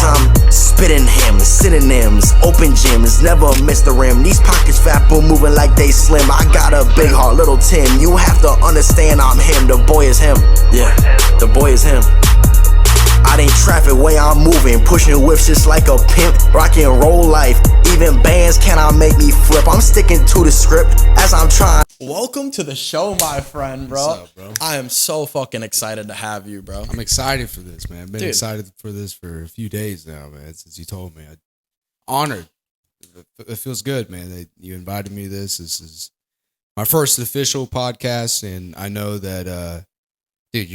I'm spitting hymns, synonyms, open gyms, never miss the rim. These pockets fat but moving like they slim. I got a big heart, little Tim. You have to understand I'm him, the boy is him. Yeah, the boy is him. I ain't traffic, way I'm moving, pushing whips just like a pimp, rock and roll life. Even bands cannot make me flip. I'm sticking to the script as I'm trying. Welcome to the show, my friend, bro. What's up, bro? I am so fucking excited to have you, bro. I'm excited for this, man. I've been Dude. excited for this for a few days now, man, since you told me. I'm honored. It feels good, man, that you invited me to this. This is my first official podcast, and I know that, dude,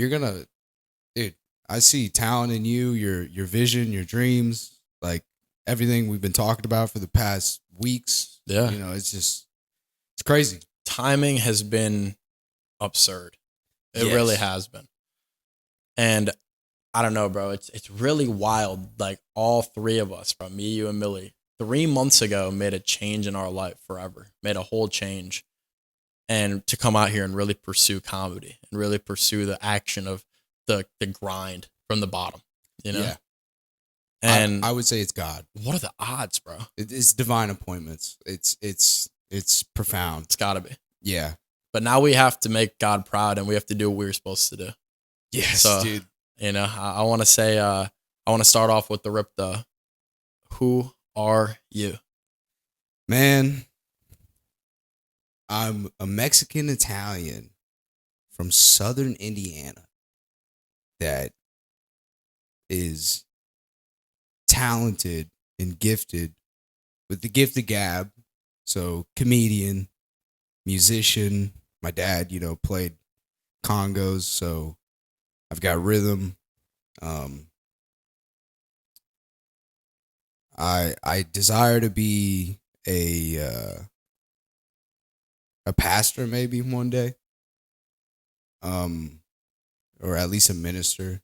I see talent in you, your vision, your dreams, like everything we've been talking about for the past weeks. Yeah. You know, it's crazy. Timing has been absurd. It Yes. really has been. And I don't know, bro. It's really wild. Like all three of us, bro, me, you, and Millie, 3 months ago made a change in our life forever. Made a whole change. And to come out here and really pursue comedy and really pursue the action of the grind from the bottom, you know? Yeah. And I would say it's God. what are the odds, bro? It's divine appointments. It's profound. It's gotta be. Yeah. But now we have to make God proud and we have to do what we're supposed to do. Yes, So, dude. You know, I want to say, I want to start off with the rip though. Who are you? Man, I'm a Mexican Italian from southern Indiana that is talented and gifted with the gift of gab. So comedian, musician. My dad, played congos, so I've got rhythm. I desire to be a pastor maybe one day. Or at least a minister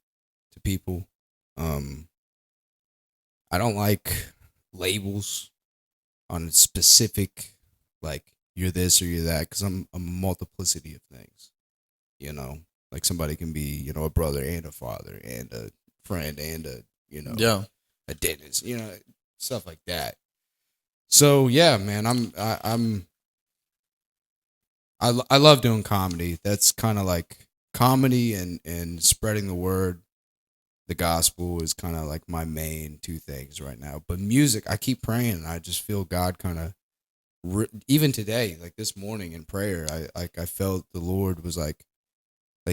to people. I don't like labels on specific, like you're this or you're that, because I'm a multiplicity of things. Like somebody can be, a brother and a father and a friend and Yeah. a dentist, stuff like that. So yeah, man, I love doing comedy. That's kind of like comedy and spreading the word. The gospel is kind of like my main two things right now. But music, I keep praying, and I just feel God kind of, even today, like this morning in prayer, I felt the Lord was like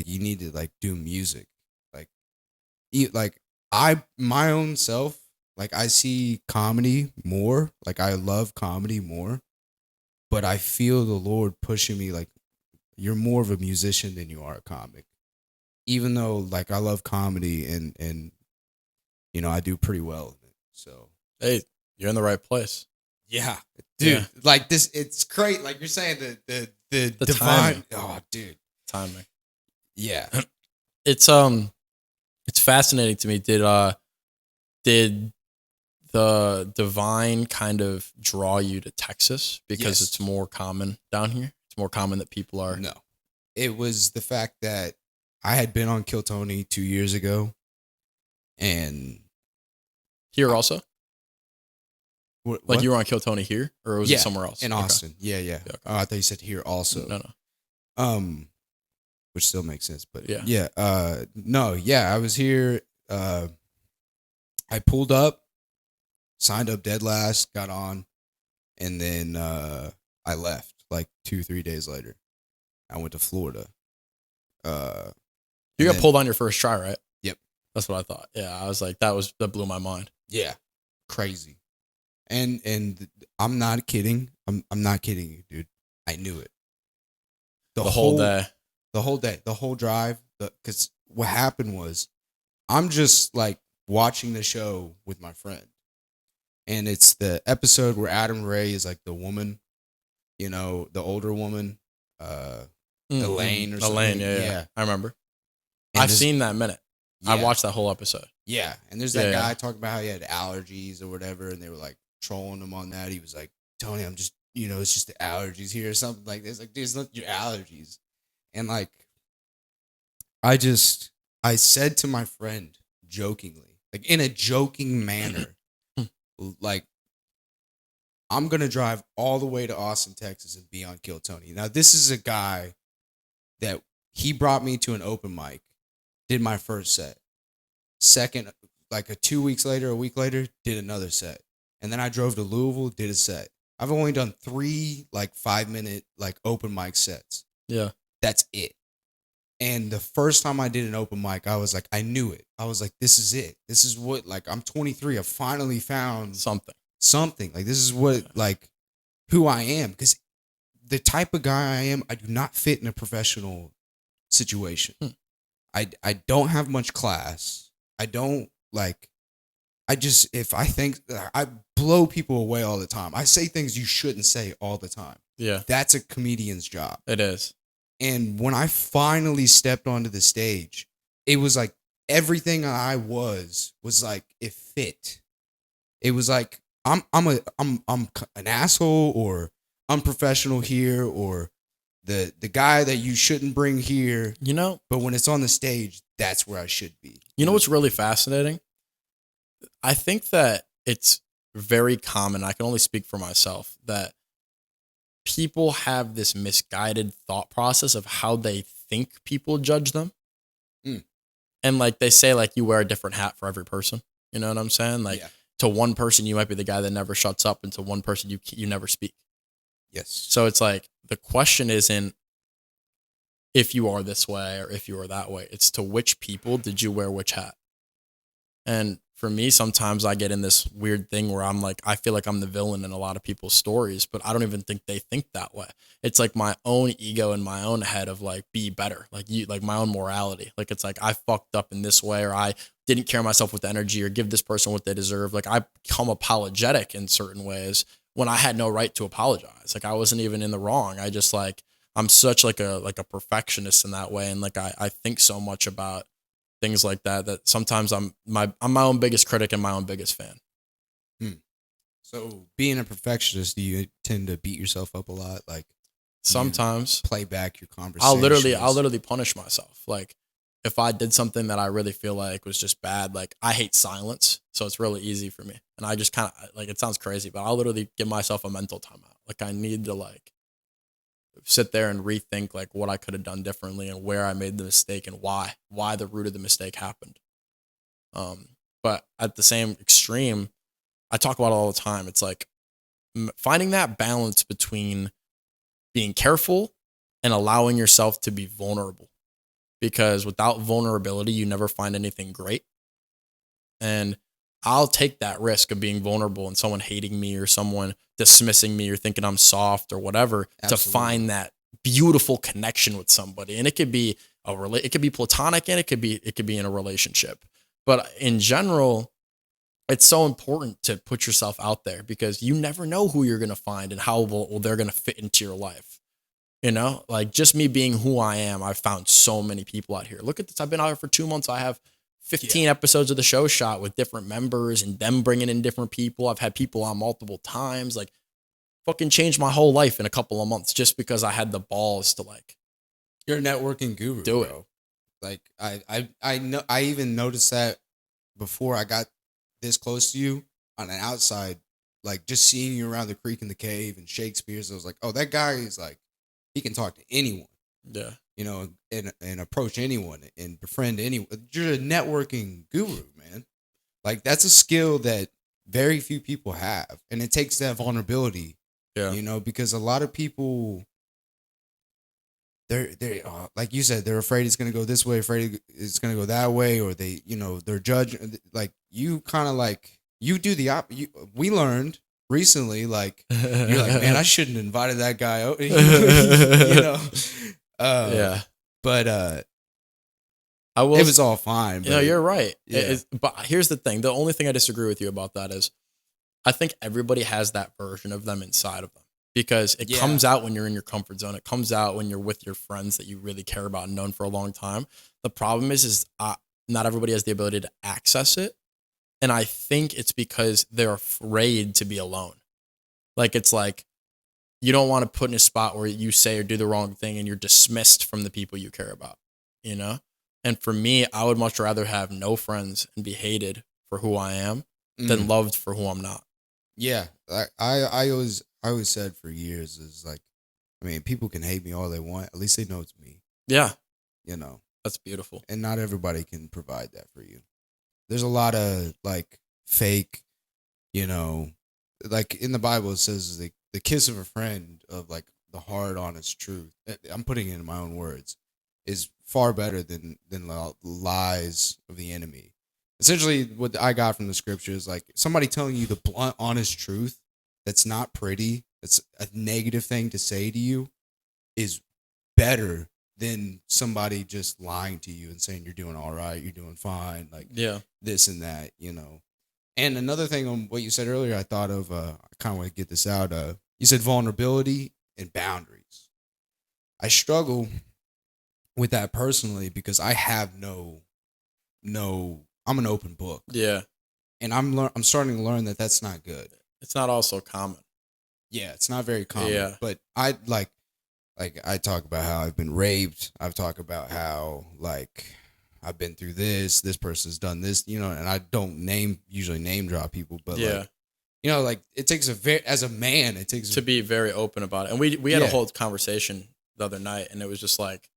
you need to like do music, my own self, like I see comedy more, like I love comedy more, but I feel the Lord pushing me like you're more of a musician than you are a comic. Even though like I love comedy and I do pretty well in it. So Hey, you're in the right place. yeah, dude, Yeah. like this, it's great. Like you're saying the divine. timing. Oh, dude, Timing. yeah. It's fascinating to me. Did the divine kind of draw you to Texas because Yes. it's more common down here? It's more common that people are. No, it was the fact that I had been on Kill Tony 2 years ago, and Here also? what, Like you were on Kill Tony here? Or was Yeah, it somewhere else? in Okay. Austin. Yeah. okay. Oh, I thought you said here also. No. Which still makes sense, but Yeah. I was here. I pulled up, signed up dead last, got on, and then I left like 2-3 days later. I went to Florida. You and got then- pulled on your first try, right? Yep. That's what I thought. Yeah, I was like, that blew my mind. Yeah, crazy, and I'm not kidding. I'm not kidding you, dude. I knew it. The whole day. The whole day, the whole drive. Because what happened was, I'm just like watching the show with my friend, and it's the episode where Adam Ray is like the woman, the older woman, Elaine or something. Elaine, yeah. I remember. And I've this- seen that minute. I yeah. watched that whole episode. Yeah, and there's that Yeah, guy yeah. talking about how he had allergies or whatever, and they were like trolling him on that. He was like, "Tony, I'm just, it's just the allergies here or something like this." Like, dude, it's not your allergies. And like, I said to my friend jokingly, like in a joking manner. Like, I'm going to drive all the way to Austin, Texas and be on Kill Tony. Now, this is a guy that he brought me to an open mic, did my first set. Second, like a 2 weeks later, a week later, did another set. And then I drove to Louisville, did a set. I've only done 3 like 5-minute like open mic sets. Yeah. That's it. And the first time I did an open mic, I was like, I knew it. I was like, this is it. This is what, like, I'm 23. I finally found something. Like, this is what, like, who I am. Because the type of guy I am, I do not fit in a professional situation. I don't have much class. I don't, like, if I think, I blow people away all the time. I say things you shouldn't say all the time. Yeah. That's a comedian's job. It is. And when I finally stepped onto the stage, it was like everything I was like, it fit. It was like, I'm an asshole or unprofessional here or the guy that you shouldn't bring here. You know, but when it's on the stage, that's where I should be. You know what's really fascinating? I think that it's very common. I can only speak for myself that people have this misguided thought process of how they think people judge them. And like they say, like, you wear a different hat for every person. You know what I'm saying? Like, to one person, you might be the guy that never shuts up, and to one person, you never speak. Yes. So it's like, the question isn't if you are this way or if you are that way. It's to which people did you wear which hat? And for me, sometimes I get in this weird thing where I'm like, I feel like I'm the villain in a lot of people's stories, but I don't even think they think that way. It's like my own ego in my own head of like, be better, like you, like my own morality. Like, it's like I fucked up in this way, or I didn't carry myself with energy or give this person what they deserve. Like, I become apologetic in certain ways when I had no right to apologize. Like, I wasn't even in the wrong. I just like, I'm such like a perfectionist in that way. And like, I think so much about things like that sometimes I'm my own biggest critic and my own biggest fan. So being a perfectionist, do you tend to beat yourself up a lot? Like, sometimes play back your conversations. I'll literally punish myself. Like, if I did something that I really feel like was just bad, like, I hate silence, so it's really easy for me. And I just kind of, like, it sounds crazy, but I'll literally give myself a mental timeout. Like, I need to like sit there and rethink like what I could have done differently and where I made the mistake and why the root of the mistake happened. But at the same extreme, I talk about it all the time. It's like finding that balance between being careful and allowing yourself to be vulnerable, because without vulnerability, you never find anything great. And I'll take that risk of being vulnerable and someone hating me or someone dismissing me or thinking I'm soft or whatever. Absolutely. To find that beautiful connection with somebody. And it could be it could be platonic, and it could be in a relationship. But in general, it's so important to put yourself out there, because you never know who you're going to find and how well they're going to fit into your life. You know, like, just me being who I am, I've found so many people out here. Look at this. I've been out here for 2 months. I have 15 episodes of the show shot with different members and them bringing in different people. I've had people on multiple times, like, fucking changed my whole life in a couple of months just because I had the balls to like. You're a networking guru. Do it. Bro. Like, I know, I even noticed that before I got this close to you on an outside, like, just seeing you around the creek in the cave and Shakespeare's. I was like, oh, that guy is like, he can talk to anyone. Yeah. You know, and approach anyone and befriend anyone. You're a networking guru, man. Like, that's a skill that very few people have. And it takes that vulnerability. Yeah. You know, because a lot of people, they're like you said, they're afraid it's going to go this way, afraid it's going to go that way, or they, you know, they're judging. Like, you kind of like, you do the we learned recently, like, you're like, man, I shouldn't have invited that guy out. You know? Yeah. But I will. It was all fine. But, you're right. Yeah. But here's the thing. The only thing I disagree with you about that is I think everybody has that version of them inside of them, because it comes out when you're in your comfort zone. It comes out when you're with your friends that you really care about and known for a long time. The problem is not everybody has the ability to access it. And I think it's because they're afraid to be alone. Like, it's like, you don't want to put in a spot where you say or do the wrong thing and you're dismissed from the people you care about, you know? And for me, I would much rather have no friends and be hated for who I am than loved for who I'm not. Yeah, I always said for years is like, I mean, people can hate me all they want. At least they know it's me. Yeah, You know, that's beautiful. and not everybody can provide that for you. There's a lot of like fake, you know, like in the Bible it says the kiss of a friend of like the hard, honest truth. I'm putting it in my own words, is far better than the lies of the enemy. Essentially, what I got from the scripture is like somebody telling you the blunt, honest truth that's not pretty, that's a negative thing to say to you, is better than somebody just lying to you and saying you're doing all right, you're doing fine, like Yeah. this and that, you know. And another thing on what you said earlier, I thought of, I kind of want to get this out. You said vulnerability and boundaries. I struggle with that personally because I have no, I'm an open book. Yeah. And I'm starting to learn that that's not good. It's not also common. Yeah, it's not very common. Yeah. But I like I talk about how I've been raped. I've talked about how like I've been through this. This person's done this, you know. And I don't usually name drop people, but Yeah. like, you know, like it takes as a man, it takes To be very open about it. And we had a Yeah. whole conversation the other night, and it was just like,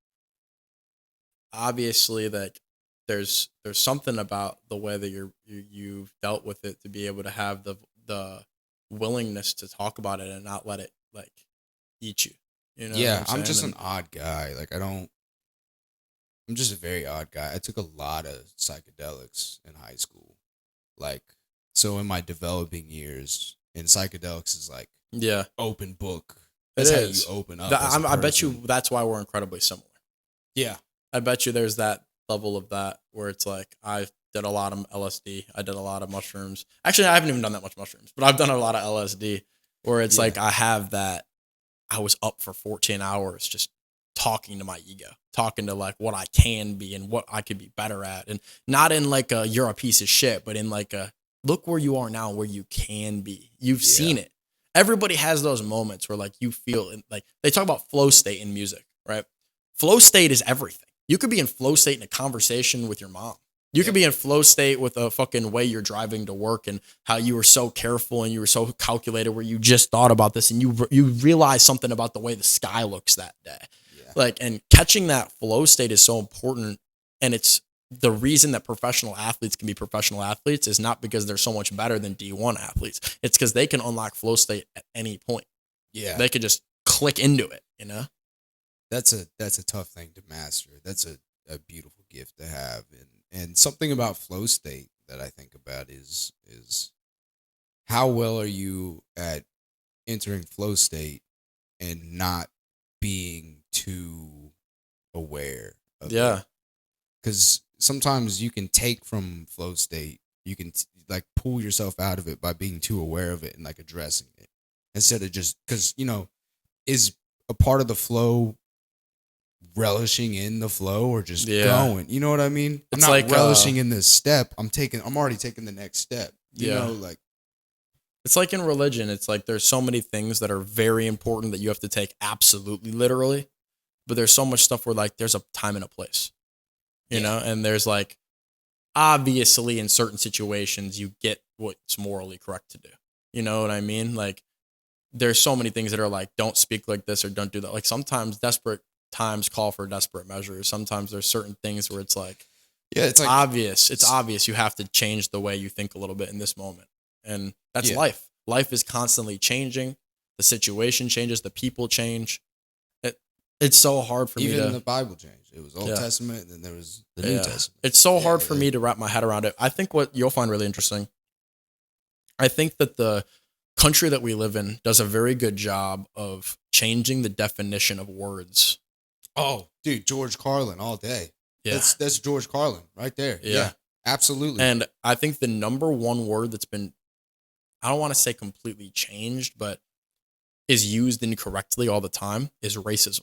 obviously that there's something about the way that you've dealt with it to be able to have the willingness to talk about it and not let it like eat you. You know yeah, what I'm saying? just And an odd guy. Like I'm just a very odd guy. I took a lot of psychedelics in high school. Like, so in my developing years, and psychedelics is like yeah, open book. it That's how is. you open up. I bet you that's why we're incredibly similar. Yeah. I bet you there's that level of that where it's like I did a lot of LSD. I did a lot of mushrooms. Actually, I haven't even done that much mushrooms, but I've done a lot of LSD where it's Yeah. like I have that. I was up for 14 hours just talking to my ego, talking to like what I can be and what I could be better at. And not in like a you're a piece of shit, but in like a look where you are now, where you can be. You've seen it. Everybody has those moments where like you feel like they talk about flow state in music, right? Flow state is everything. You could be in flow state in a conversation with your mom. You could be in flow state with a fucking way you're driving to work and how you were so careful and you were so calculated where you just thought about this and you realize something about the way the sky looks that day. Yeah. Like, and catching that flow state is so important. And it's the reason that professional athletes can be professional athletes is not because they're so much better than D1 athletes. It's because they can unlock flow state at any point. Yeah. They could just click into it, you know? That's a tough thing to master. That's a beautiful gift to have. And something about flow state that I think about is how well are you at entering flow state and not being too aware of Yeah. Because sometimes you can take from flow state, you can like pull yourself out of it by being too aware of it and like addressing it instead of just because, you know, is a part of the flow relishing in the flow or just going, you know what I mean? I'm It's not like, relishing in this step. I'm already taking the next step. You Yeah. know, like It's like in religion. It's like there's so many things that are very important that you have to take absolutely literally, but there's so much stuff where like there's a time and a place, you know, and there's like obviously in certain situations you get what's morally correct to do. You know what I mean? Like there's so many things that are like don't speak like this or don't do that. Like sometimes desperate times call for desperate measures. Sometimes there's certain things where it's like it's like obvious. It's obvious you have to change the way you think a little bit in this moment. And that's life. Life is constantly changing. The situation changes. The people change. It's so hard for me to... Even the Bible changed. It was Old Testament, and then there was the New Testament. It's so hard for me to wrap my head around it. I think what you'll find really interesting, I think that the country that we live in does a very good job of changing the definition of words. Oh, dude, George Carlin all day. Yeah. That's George Carlin right there. Yeah, absolutely. And I think the number one word that's been, I don't want to say completely changed, but is used incorrectly all the time is racism.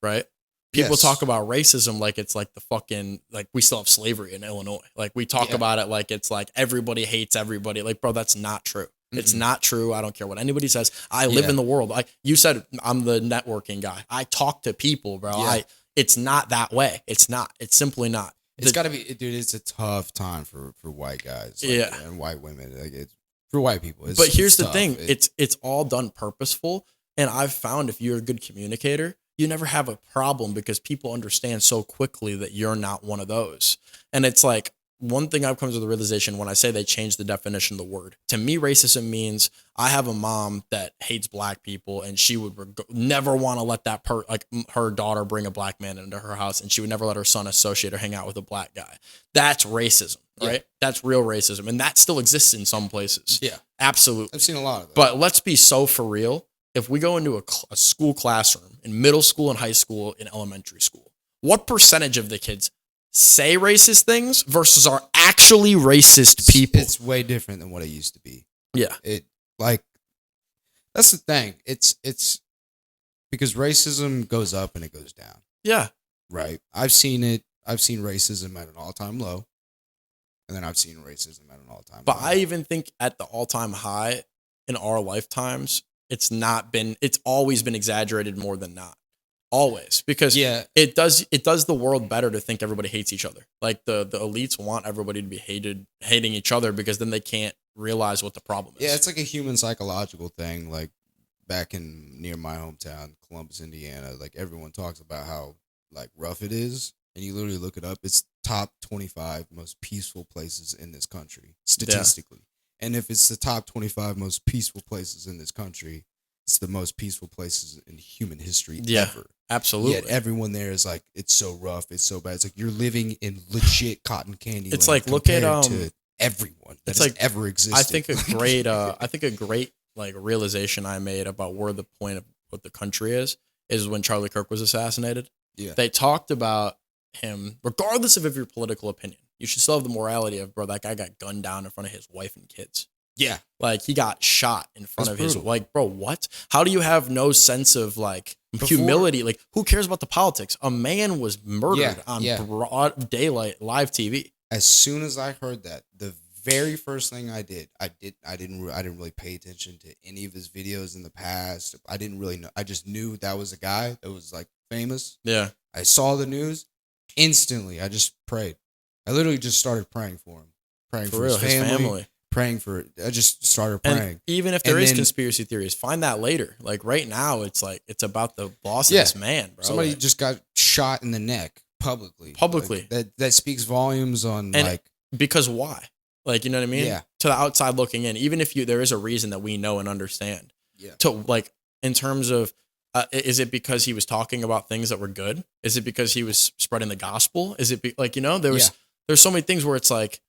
Right? People talk about racism like it's like the fucking, like we still have slavery in Illinois. Like we talk about it like it's like everybody hates everybody. Like, bro, that's not true. It's not true. I don't care what anybody says. I live in the world. You said I'm the networking guy. I talk to people, bro. It's not that way. It's not. It's simply not. It's got to be, dude. It's a tough time for white guys, and white women. Like it's for white people. But here's the tough. thing: it's all done purposeful, and I've found if you're a good communicator, you never have a problem because people understand so quickly that you're not one of those. And it's like one thing I've come to the realization when I say they changed the definition of the word. To me, racism means I have a mom that hates black people, and she would never want to let that her daughter bring a black man into her house, and she would never let her son associate or hang out with a black guy. That's racism, right? Yeah. That's real racism, and that still exists in some places. Yeah, absolutely. I've seen a lot of that. But let's be so for real. If we go into a school classroom in middle school and high school, in elementary school, what percentage of the kids say racist things versus are actually racist people? It's way different than what it used to be. Yeah. That's the thing. It's because racism goes up and it goes down. Yeah. Right. I've seen it. I've seen racism at an all-time low, and then I've seen racism at an all-time But high. I even think at the all-time high in our lifetimes, it's always been exaggerated more than not. Always. Because it does the world better to think everybody hates each other. Like the elites want everybody to be hating each other because then they can't realize what the problem is. Yeah, it's like a human psychological thing. Like back near my hometown, Columbus, Indiana, like everyone talks about how like rough it is. And you literally look it up. It's top 25 most peaceful places in this country, statistically. Yeah. And if it's the top 25 most peaceful places in this country, it's the most peaceful places in human history ever. Absolutely. Yet everyone there is like, it's so rough, it's so bad. It's like you're living in legit cotton candy. It's like look at to everyone that has ever existed. I think a great like realization I made about where the point of what the country is when Charlie Kirk was assassinated. Yeah. They talked about him, regardless of your political opinion. You should still have the morality of, bro, that guy got gunned down in front of his wife and kids. Yeah. Like he got shot in front of his, like, bro, what? How do you have no sense of like humility? Like, who cares about the politics? A man was murdered on broad daylight live TV. As soon as I heard that, the very first thing I didn't really pay attention to any of his videos in the past. I didn't really know. I just knew that was a guy that was like famous. Yeah. I saw the news. Instantly, I just prayed. I literally just started praying for him. Praying for his family. Praying for it. I just started praying. And even if there is conspiracy theories, find that later. Like right now, it's about the loss of this man, bro. Somebody just got shot in the neck publicly. Like, that speaks volumes on because why? Like, you know what I mean? Yeah. To the outside looking in, even if there is a reason that we know and understand. Yeah. To like in terms of is it because he was talking about things that were good? Is it because he was spreading the gospel? Is it there's so many things where it's like,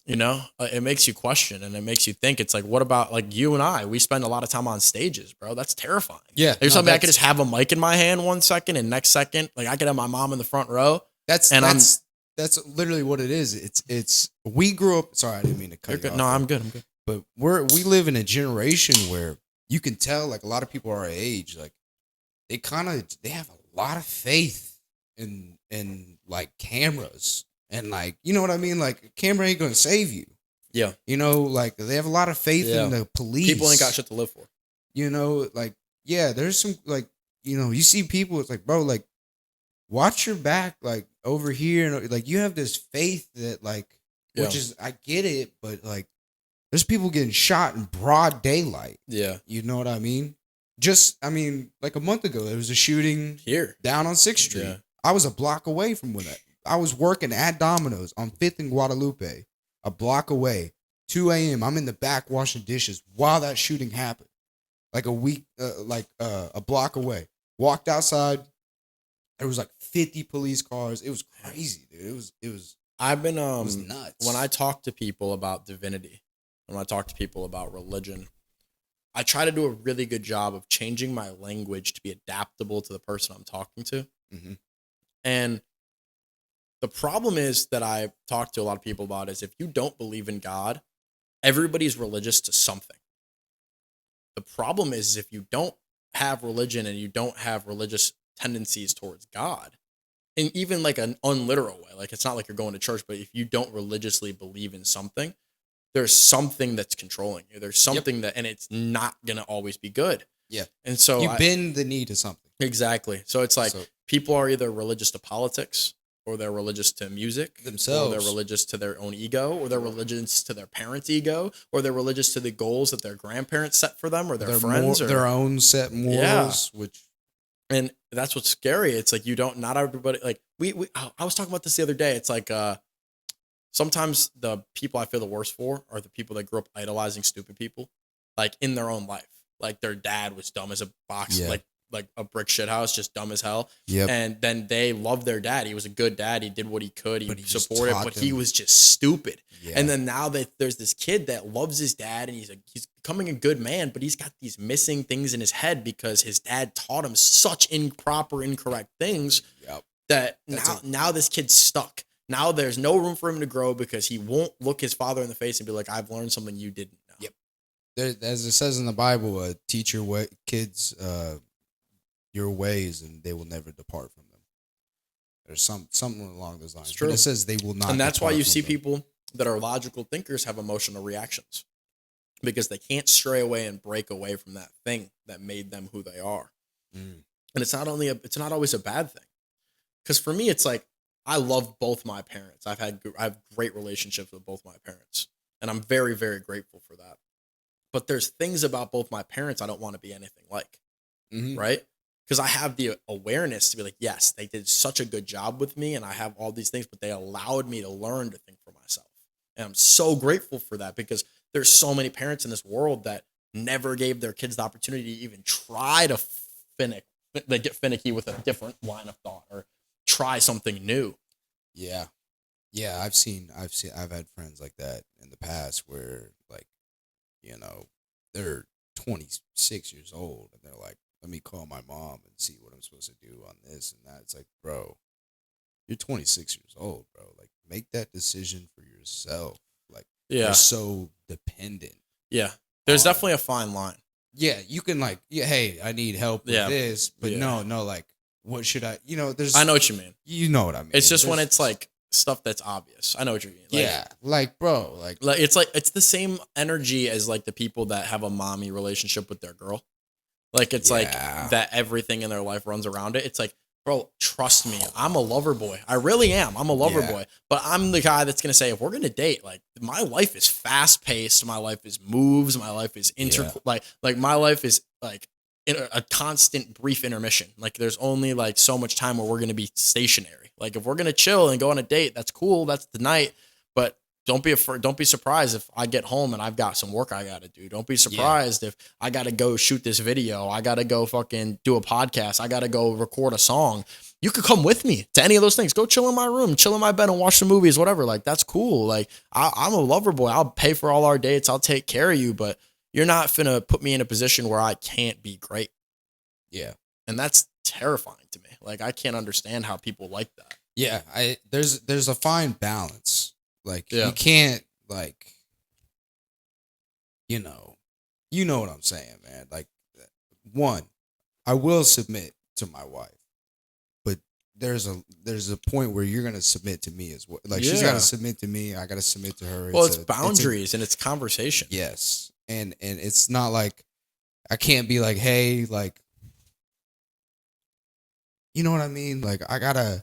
it makes you question and it makes you think. It's like, what about like you and I? We spend a lot of time on stages, bro. That's terrifying. Yeah. There's something I could just have a mic in my hand 1 second and next second, like I could have my mom in the front row. That's literally what it is. It's we grew up. Sorry, I didn't mean to cut you off. No, I'm good. But we live in a generation where you can tell like a lot of people our age, like they have a lot of faith in like cameras. And like, you know what I mean? Like a camera ain't gonna save you. Yeah. Like they have a lot of faith in the police. People ain't got shit to live for. There's some like, you see people, it's like, bro, like watch your back, like over here. And like you have this faith that like, which is, I get it, but like there's people getting shot in broad daylight. Yeah. You know what I mean? Like a month ago, there was a shooting here down on 6th Street. Yeah. I was a block away from where that. I was working at Domino's on 5th and Guadalupe, a block away, 2 a.m. I'm in the back washing dishes while that shooting happened. Like a block away. Walked outside. There was like 50 police cars. It was crazy, dude. It was it was nuts. When I talk to people about divinity, when I talk to people about religion, I try to do a really good job of changing my language to be adaptable to the person I'm talking to. Mm-hmm. And the problem is that I talk to a lot of people about is if you don't believe in God, everybody's religious to something. The problem is if you don't have religion and you don't have religious tendencies towards God, and even like an unliteral way, like it's not like you're going to church, but if you don't religiously believe in something, there's something that's controlling you. There's something and it's not going to always be good. Yeah. And so you bend the knee to something. Exactly. So it's like people are either religious to politics, or they're religious to music, Themselves. or they're religious to their own ego, or they're religious to their parents' ego, or they're religious to the goals that their grandparents set for them or their friends, or their own set morals, which. And that's what's scary. It's like not everybody, like I was talking about this the other day. It's like sometimes the people I feel the worst for are the people that grew up idolizing stupid people, like in their own life. Like their dad was dumb as a box, like a brick shit house, just dumb as hell. Yep. And then they loved their dad. He was a good dad. He did what he could. He supported, but them. he was just stupid. Yeah. And then now there's this kid that loves his dad, and he's becoming a good man, but he's got these missing things in his head because his dad taught him such incorrect things. Yep. That now this kid's stuck. Now there's no room for him to grow because he won't look his father in the face and be like, I've learned something you didn't know. Yep. As it says in the Bible, teach your kids your ways, and they will never depart from them. There's something along those lines. But it says they will not. And that's why you see them. people that are logical thinkers have emotional reactions, because they can't stray away and break away from that thing that made them who they are. And it's not always a bad thing. Because for me, it's like, I love both my parents. I have great relationships with both my parents, and I'm very, very grateful for that. But there's things about both my parents I don't want to be anything like, right? Because I have the awareness to be like, yes, they did such a good job with me, and I have all these things, but they allowed me to learn to think for myself. And I'm so grateful for that, because there's so many parents in this world that never gave their kids the opportunity to even try to get finicky with a different line of thought or try something new. Yeah. I've had friends like that in the past where, like, they're 26 years old and they're like, let me call my mom and see what I'm supposed to do on this and that. It's like, bro, you're 26 years old, bro. Like, make that decision for yourself. Like, you're so dependent. Yeah. There's definitely a fine line. Yeah. You can, like, hey, I need help with this, but no, like, what should I, I know what you mean. You know what I mean. It's just when it's like stuff that's obvious. I know what you mean. Like, bro, like it's the same energy as like the people that have a mommy relationship with their girl. Like, it's like that everything in their life runs around it. It's like, bro, trust me, I'm a lover boy. I really am. I'm a lover boy. But I'm the guy that's going to say, if we're going to date, like, my life is fast paced. My life is moves. My life is like my life is like in a constant brief intermission. Like, there's only like so much time where we're going to be stationary. Like, if we're going to chill and go on a date, that's cool. That's the night. But don't be surprised if I get home and I've got some work I got to do. Don't be surprised if I got to go shoot this video. I got to go fucking do a podcast. I got to go record a song. You could come with me to any of those things. Go chill in my room, chill in my bed and watch some movies, whatever. Like, that's cool. Like, I'm a lover boy. I'll pay for all our dates. I'll take care of you, but you're not finna put me in a position where I can't be great. Yeah. And that's terrifying to me. Like, I can't understand how people like that. Yeah. There's a fine balance. Like, you can't, like, you know what I'm saying, man. Like, one, I will submit to my wife, but there's a point where you're gonna submit to me as well. Like, she's got to submit to me. I got to submit to her. Well, it's boundaries and it's conversation. Yes, and it's not like I can't be like, hey, like, you know what I mean? Like, I gotta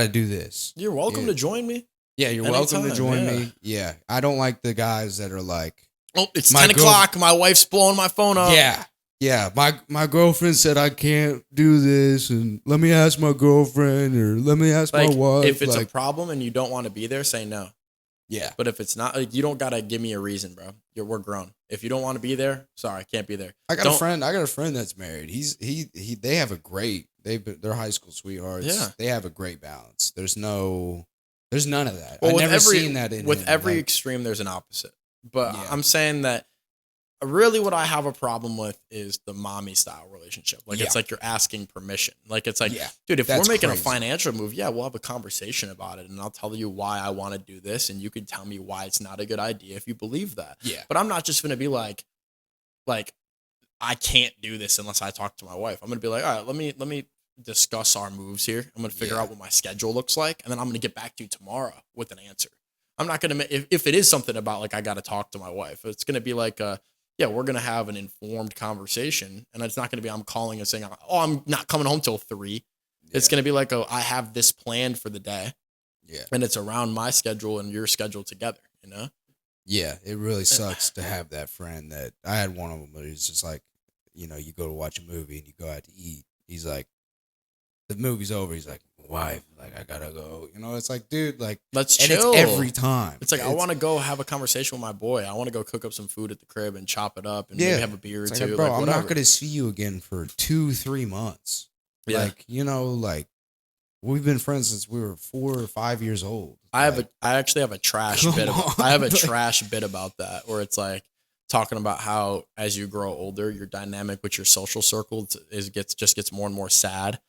do this. You're welcome to join me. Yeah, you're welcome to join me. Yeah. I don't like the guys that are like, oh, it's 10 o'clock. My wife's blowing my phone up. Yeah. Yeah. My girlfriend said I can't do this, and let me ask my girlfriend, or let me ask my wife. If it's a problem and you don't want to be there, say no. Yeah. But if it's not, like, you don't got to give me a reason, bro. We're grown. If you don't want to be there, sorry, I can't be there. I got a friend that's married. They have a great, they're high school sweethearts. Yeah. They have a great balance. There's none of that. Well, I've never seen that in with every extreme. There's an opposite, but I'm saying that really what I have a problem with is the mommy style relationship. Like, it's like you're asking permission. Like, it's like, dude, if we're making a financial move, we'll have a conversation about it, and I'll tell you why I want to do this, and you can tell me why it's not a good idea if you believe that. Yeah. But I'm not just gonna be like I can't do this unless I talk to my wife. I'm gonna be like, all right, let me discuss our moves here. I'm going to figure out what my schedule looks like, and then I'm going to get back to you tomorrow with an answer. I'm not going to, if it is something about like, I got to talk to my wife, it's going to be like, we're going to have an informed conversation, and it's not going to be, I'm calling and saying, oh, I'm not coming home till 3. It's going to be like, I have this planned for the day. Yeah. And it's around my schedule and your schedule together, you know? Yeah, it really sucks to have that friend that I had one of them, but it's just like, you know, you go to watch a movie and you go out to eat. He's like, the movie's over. He's like, wife, like, I gotta go. You know, it's like, dude, like, Let's and chill. it's every time. It's like, I want to go have a conversation with my boy. I want to go cook up some food at the crib and chop it up and maybe have a beer or it's two. like, bro, like, I'm whatever. not gonna see you again for 2-3 months. Yeah. Like, you know, like, we've been friends since we were 4 or 5 years old. I actually have a trash bit. I have a trash bit about that, where it's like talking about how as you grow older, your dynamic with your social circle gets more and more sad.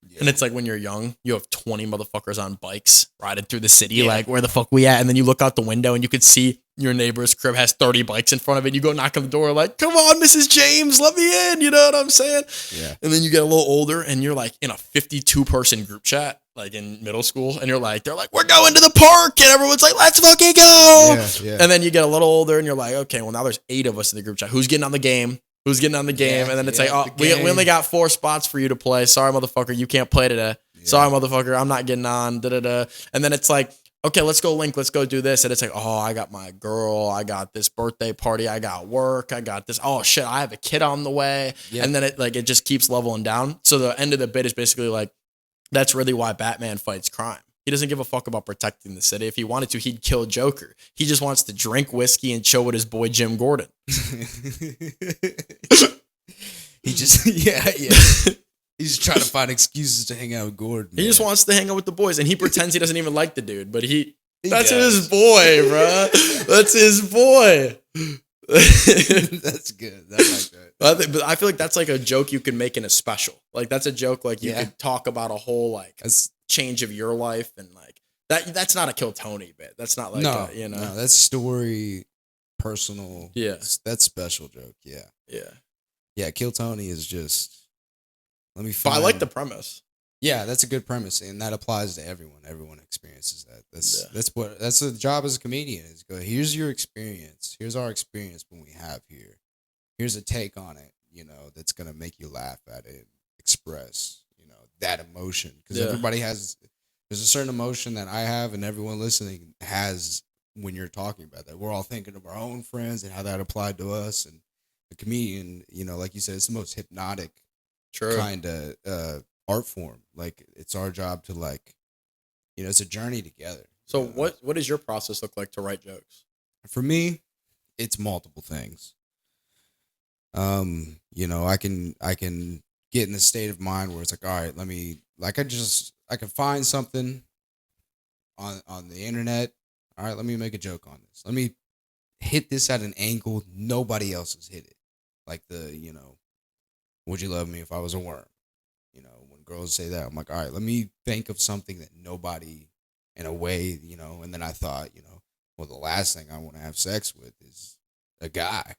Yeah. And it's like when you're young, you have 20 motherfuckers on bikes riding through the city. Yeah. Like, where the fuck we at? And then you look out the window and you could see your neighbor's crib has 30 bikes in front of it. You go knock on the door like, come on, Mrs. James, let me in. You know what I'm saying? Yeah. And then you get a little older and you're like in a 52-person group chat, like in middle school. And they're like, we're going to the park. And everyone's like, let's fucking go. Yeah, yeah. And then you get a little older and you're like, okay, well, now there's 8 of us in the group chat. Who's getting on the game? Who's getting on the game? Yeah, and then it's like, oh, we only got 4 spots for you to play. Sorry, motherfucker, you can't play today. Yeah. Sorry, motherfucker, I'm not getting on. Da-da-da. And then it's like, okay, let's go link. Let's go do this. And it's like, oh, I got my girl. I got this birthday party. I got work. I got this. Oh, shit, I have a kid on the way. Yeah. And then it just keeps leveling down. So the end of the bit is basically like, that's really why Batman fights crime. He doesn't give a fuck about protecting the city. If he wanted to, he'd kill Joker. He just wants to drink whiskey and chill with his boy Jim Gordon. He just, yeah. He's just trying to find excuses to hang out with Gordon. He just wants to hang out with the boys, and he pretends he doesn't even like the dude, but that's his boy, bro. That's his boy. That's good. I like that. But I feel like that's like a joke you can make in a special. Like, that's a joke like you could talk about a whole like change of your life, and like that's not a Kill Tony bit. That's not like no, that's story, personal. Yeah, that's special joke. Yeah. Kill Tony is just. Let me find. But I like the premise. Yeah, that's a good premise, and that applies to everyone. Everyone experiences that. That's the job as a comedian. Is go. Here's your experience. Here's our experience when we have here. Here's a take on it. You know, that's gonna make you laugh at it, express. You know, that emotion, because everybody has. There's a certain emotion that I have, and everyone listening has when you're talking about that. We're all thinking of our own friends and how that applied to us, and the comedian. You know, like you said, it's the most hypnotic. Kind of art form. Like, it's our job to, like, you know, it's a journey together. So what does your process look like to write jokes? For me, it's multiple things. You know, I can get in the state of mind where it's like, all right, I can find something on the internet. All right, let me make a joke on this. Let me hit this at an angle nobody else has hit it. Like would you love me if I was a worm? You know, when girls say that, I'm like, all right, let me think of something that nobody, in a way, you know. And then I thought, you know, well, the last thing I want to have sex with is a guy.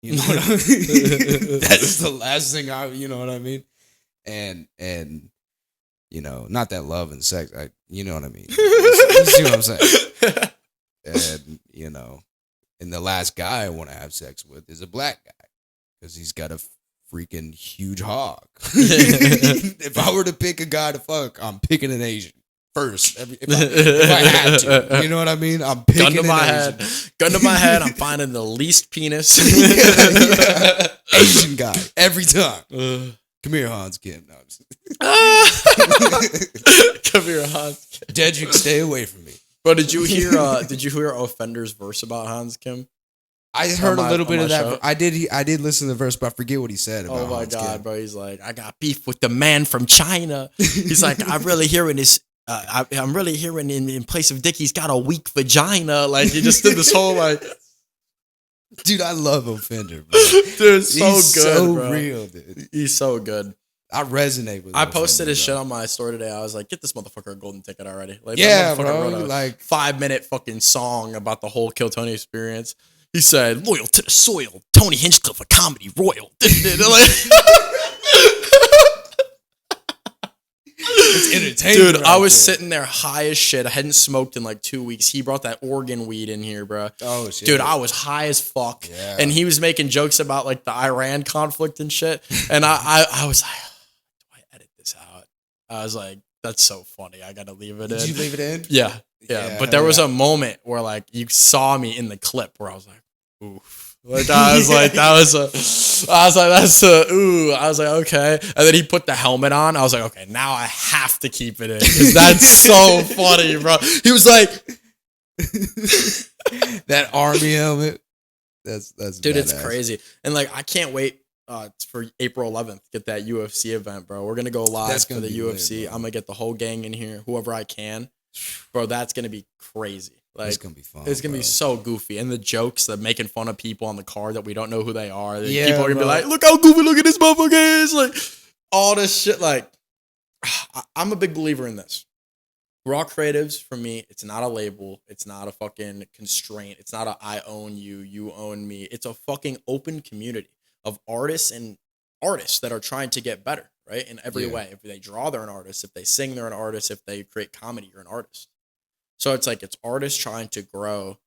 You know what I mean? That's the last thing you know what I mean? And you know, not that love and sex, you know what I mean? You see what I'm saying? And, you know, and the last guy I want to have sex with is a black guy because he's got a freaking huge hog. If I were to pick a guy to fuck, I'm picking an Asian first. If I had to, you know what I mean? I'm picking Gun to my head. I'm finding the least penis. Asian guy every time. Come here, Hans Kim. No, come here, Hans Kim. Dedrick, stay away from me. Bro, did you hear Offender's verse about Hans Kim? I heard a little bit of that. Show. I did listen to the verse, but I forget what he said about. Oh my God, bro! He's like, I got beef with the man from China. He's like, I'm really hearing this. I'm really hearing in place of dick, he's got a weak vagina. Like, he just did this whole like. Dude, I love Offender, bro. Dude, he's so good, so bro. Real, dude. He's so good. I resonate with. I posted his shit on my story today. I was like, get this motherfucker a golden ticket already. Like, yeah, bro. Wrote a like 5-minute fucking song about the whole Kill Tony experience. He said, loyal to the soil, Tony Hinchcliffe, a comedy royal. It's entertaining. Dude, I was sitting there high as shit. I hadn't smoked in like 2 weeks. He brought that Oregon weed in here, bro. Oh, shit. Dude, I was high as fuck. Yeah. And he was making jokes about like the Iran conflict and shit. And I was like, do I edit this out? I was like, that's so funny. I gotta leave it Did in. you leave it in? Yeah. Yeah, But there hell was yeah. a moment where like you saw me in the clip where I was like, oof. Like I was like, I was like, that's ooh. I was like, okay. And then he put the helmet on. I was like, okay, now I have to keep it in because that's so funny, bro. He was like, That army helmet. That's dude, it's badass. crazy. And like, I can't wait for April 11th, get that UFC event, bro. We're going to go live That's for gonna the be lit, UFC. bro. I'm going to get the whole gang in here, whoever I can. Bro, that's going to be crazy. Like, It's gonna be fun. it's gonna bro. be so goofy, and the jokes that making fun of people on the card that we don't know who they are. Yeah, People are gonna bro. be like, "Look how goofy! Look at this motherfucker is!" Like all this shit. Like, I'm a big believer in this. Raw creatives for me, it's not a label. It's not a fucking constraint. It's not a I own you, you own me. It's a fucking open community of artists and artists that are trying to get better, right? In every way. If they draw, they're an artist. If they sing, they're an artist. If they create comedy, you're an artist. So it's like it's artists trying to grow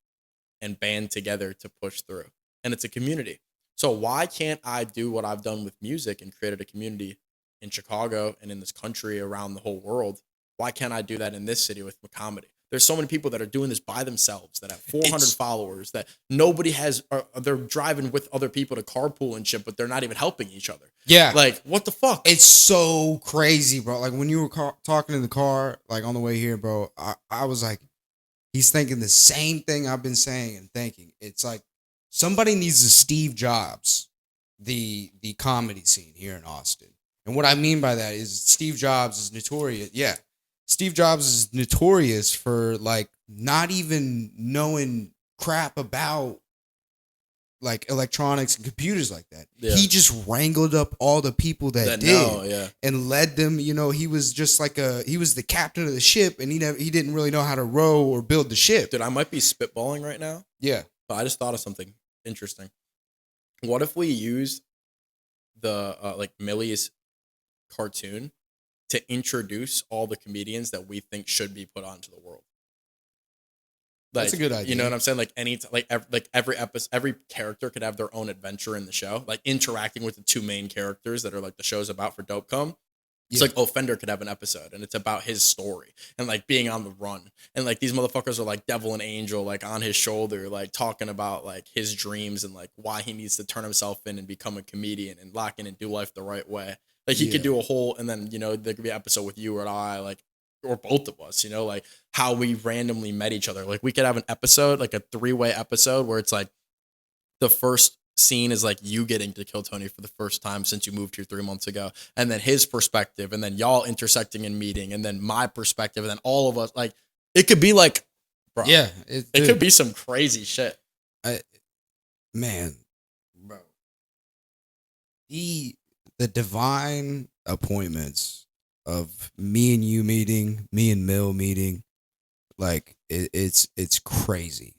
and band together to push through. And it's a community. So why can't I do what I've done with music and created a community in Chicago and in this country around the whole world? Why can't I do that in this city with comedy? There's so many people that are doing this by themselves that have 400 followers that nobody has. They're driving with other people to carpool and shit, but they're not even helping each other. Yeah. Like, what the fuck? It's so crazy, bro. Like when you were talking in the car, like on the way here, bro, I was like, he's thinking the same thing I've been saying and thinking. It's like somebody needs to Steve Jobs the comedy scene here in Austin. And what I mean by that is Steve Jobs is notorious. Yeah. Steve Jobs is notorious for like not even knowing crap about like electronics and computers like that. Yeah. He just wrangled up all the people that did know, yeah. and led them. You know, he was just like he was the captain of the ship, and he didn't really know how to row or build the ship. Dude, I might be spitballing right now, Yeah. but I just thought of something interesting. What if we used the like Millie's cartoon to introduce all the comedians that we think should be put onto the world? Like, That's a good idea. You know what I'm saying? Like every episode, every character could have their own adventure in the show, like interacting with the two main characters that are like the show's about for Dopecom. It's like Fender could have an episode and it's about his story and like being on the run. And like these motherfuckers are like devil and angel, like on his shoulder, like talking about like his dreams and like why he needs to turn himself in and become a comedian and lock in and do life the right way. Like he could do a whole, and then, you know, there could be an episode with you or I, like, or both of us, you know, like how we randomly met each other. Like we could have an episode, like a 3-way episode where it's like the first scene is like you getting to kill Tony for the first time since you moved here 3 months ago, and then his perspective, and then y'all intersecting and meeting, and then my perspective, and then all of us. Like it could be like, bro, Yeah. it could be some crazy shit. Man, bro. The divine appointments of me and you meeting, me and Mill meeting, like it's crazy.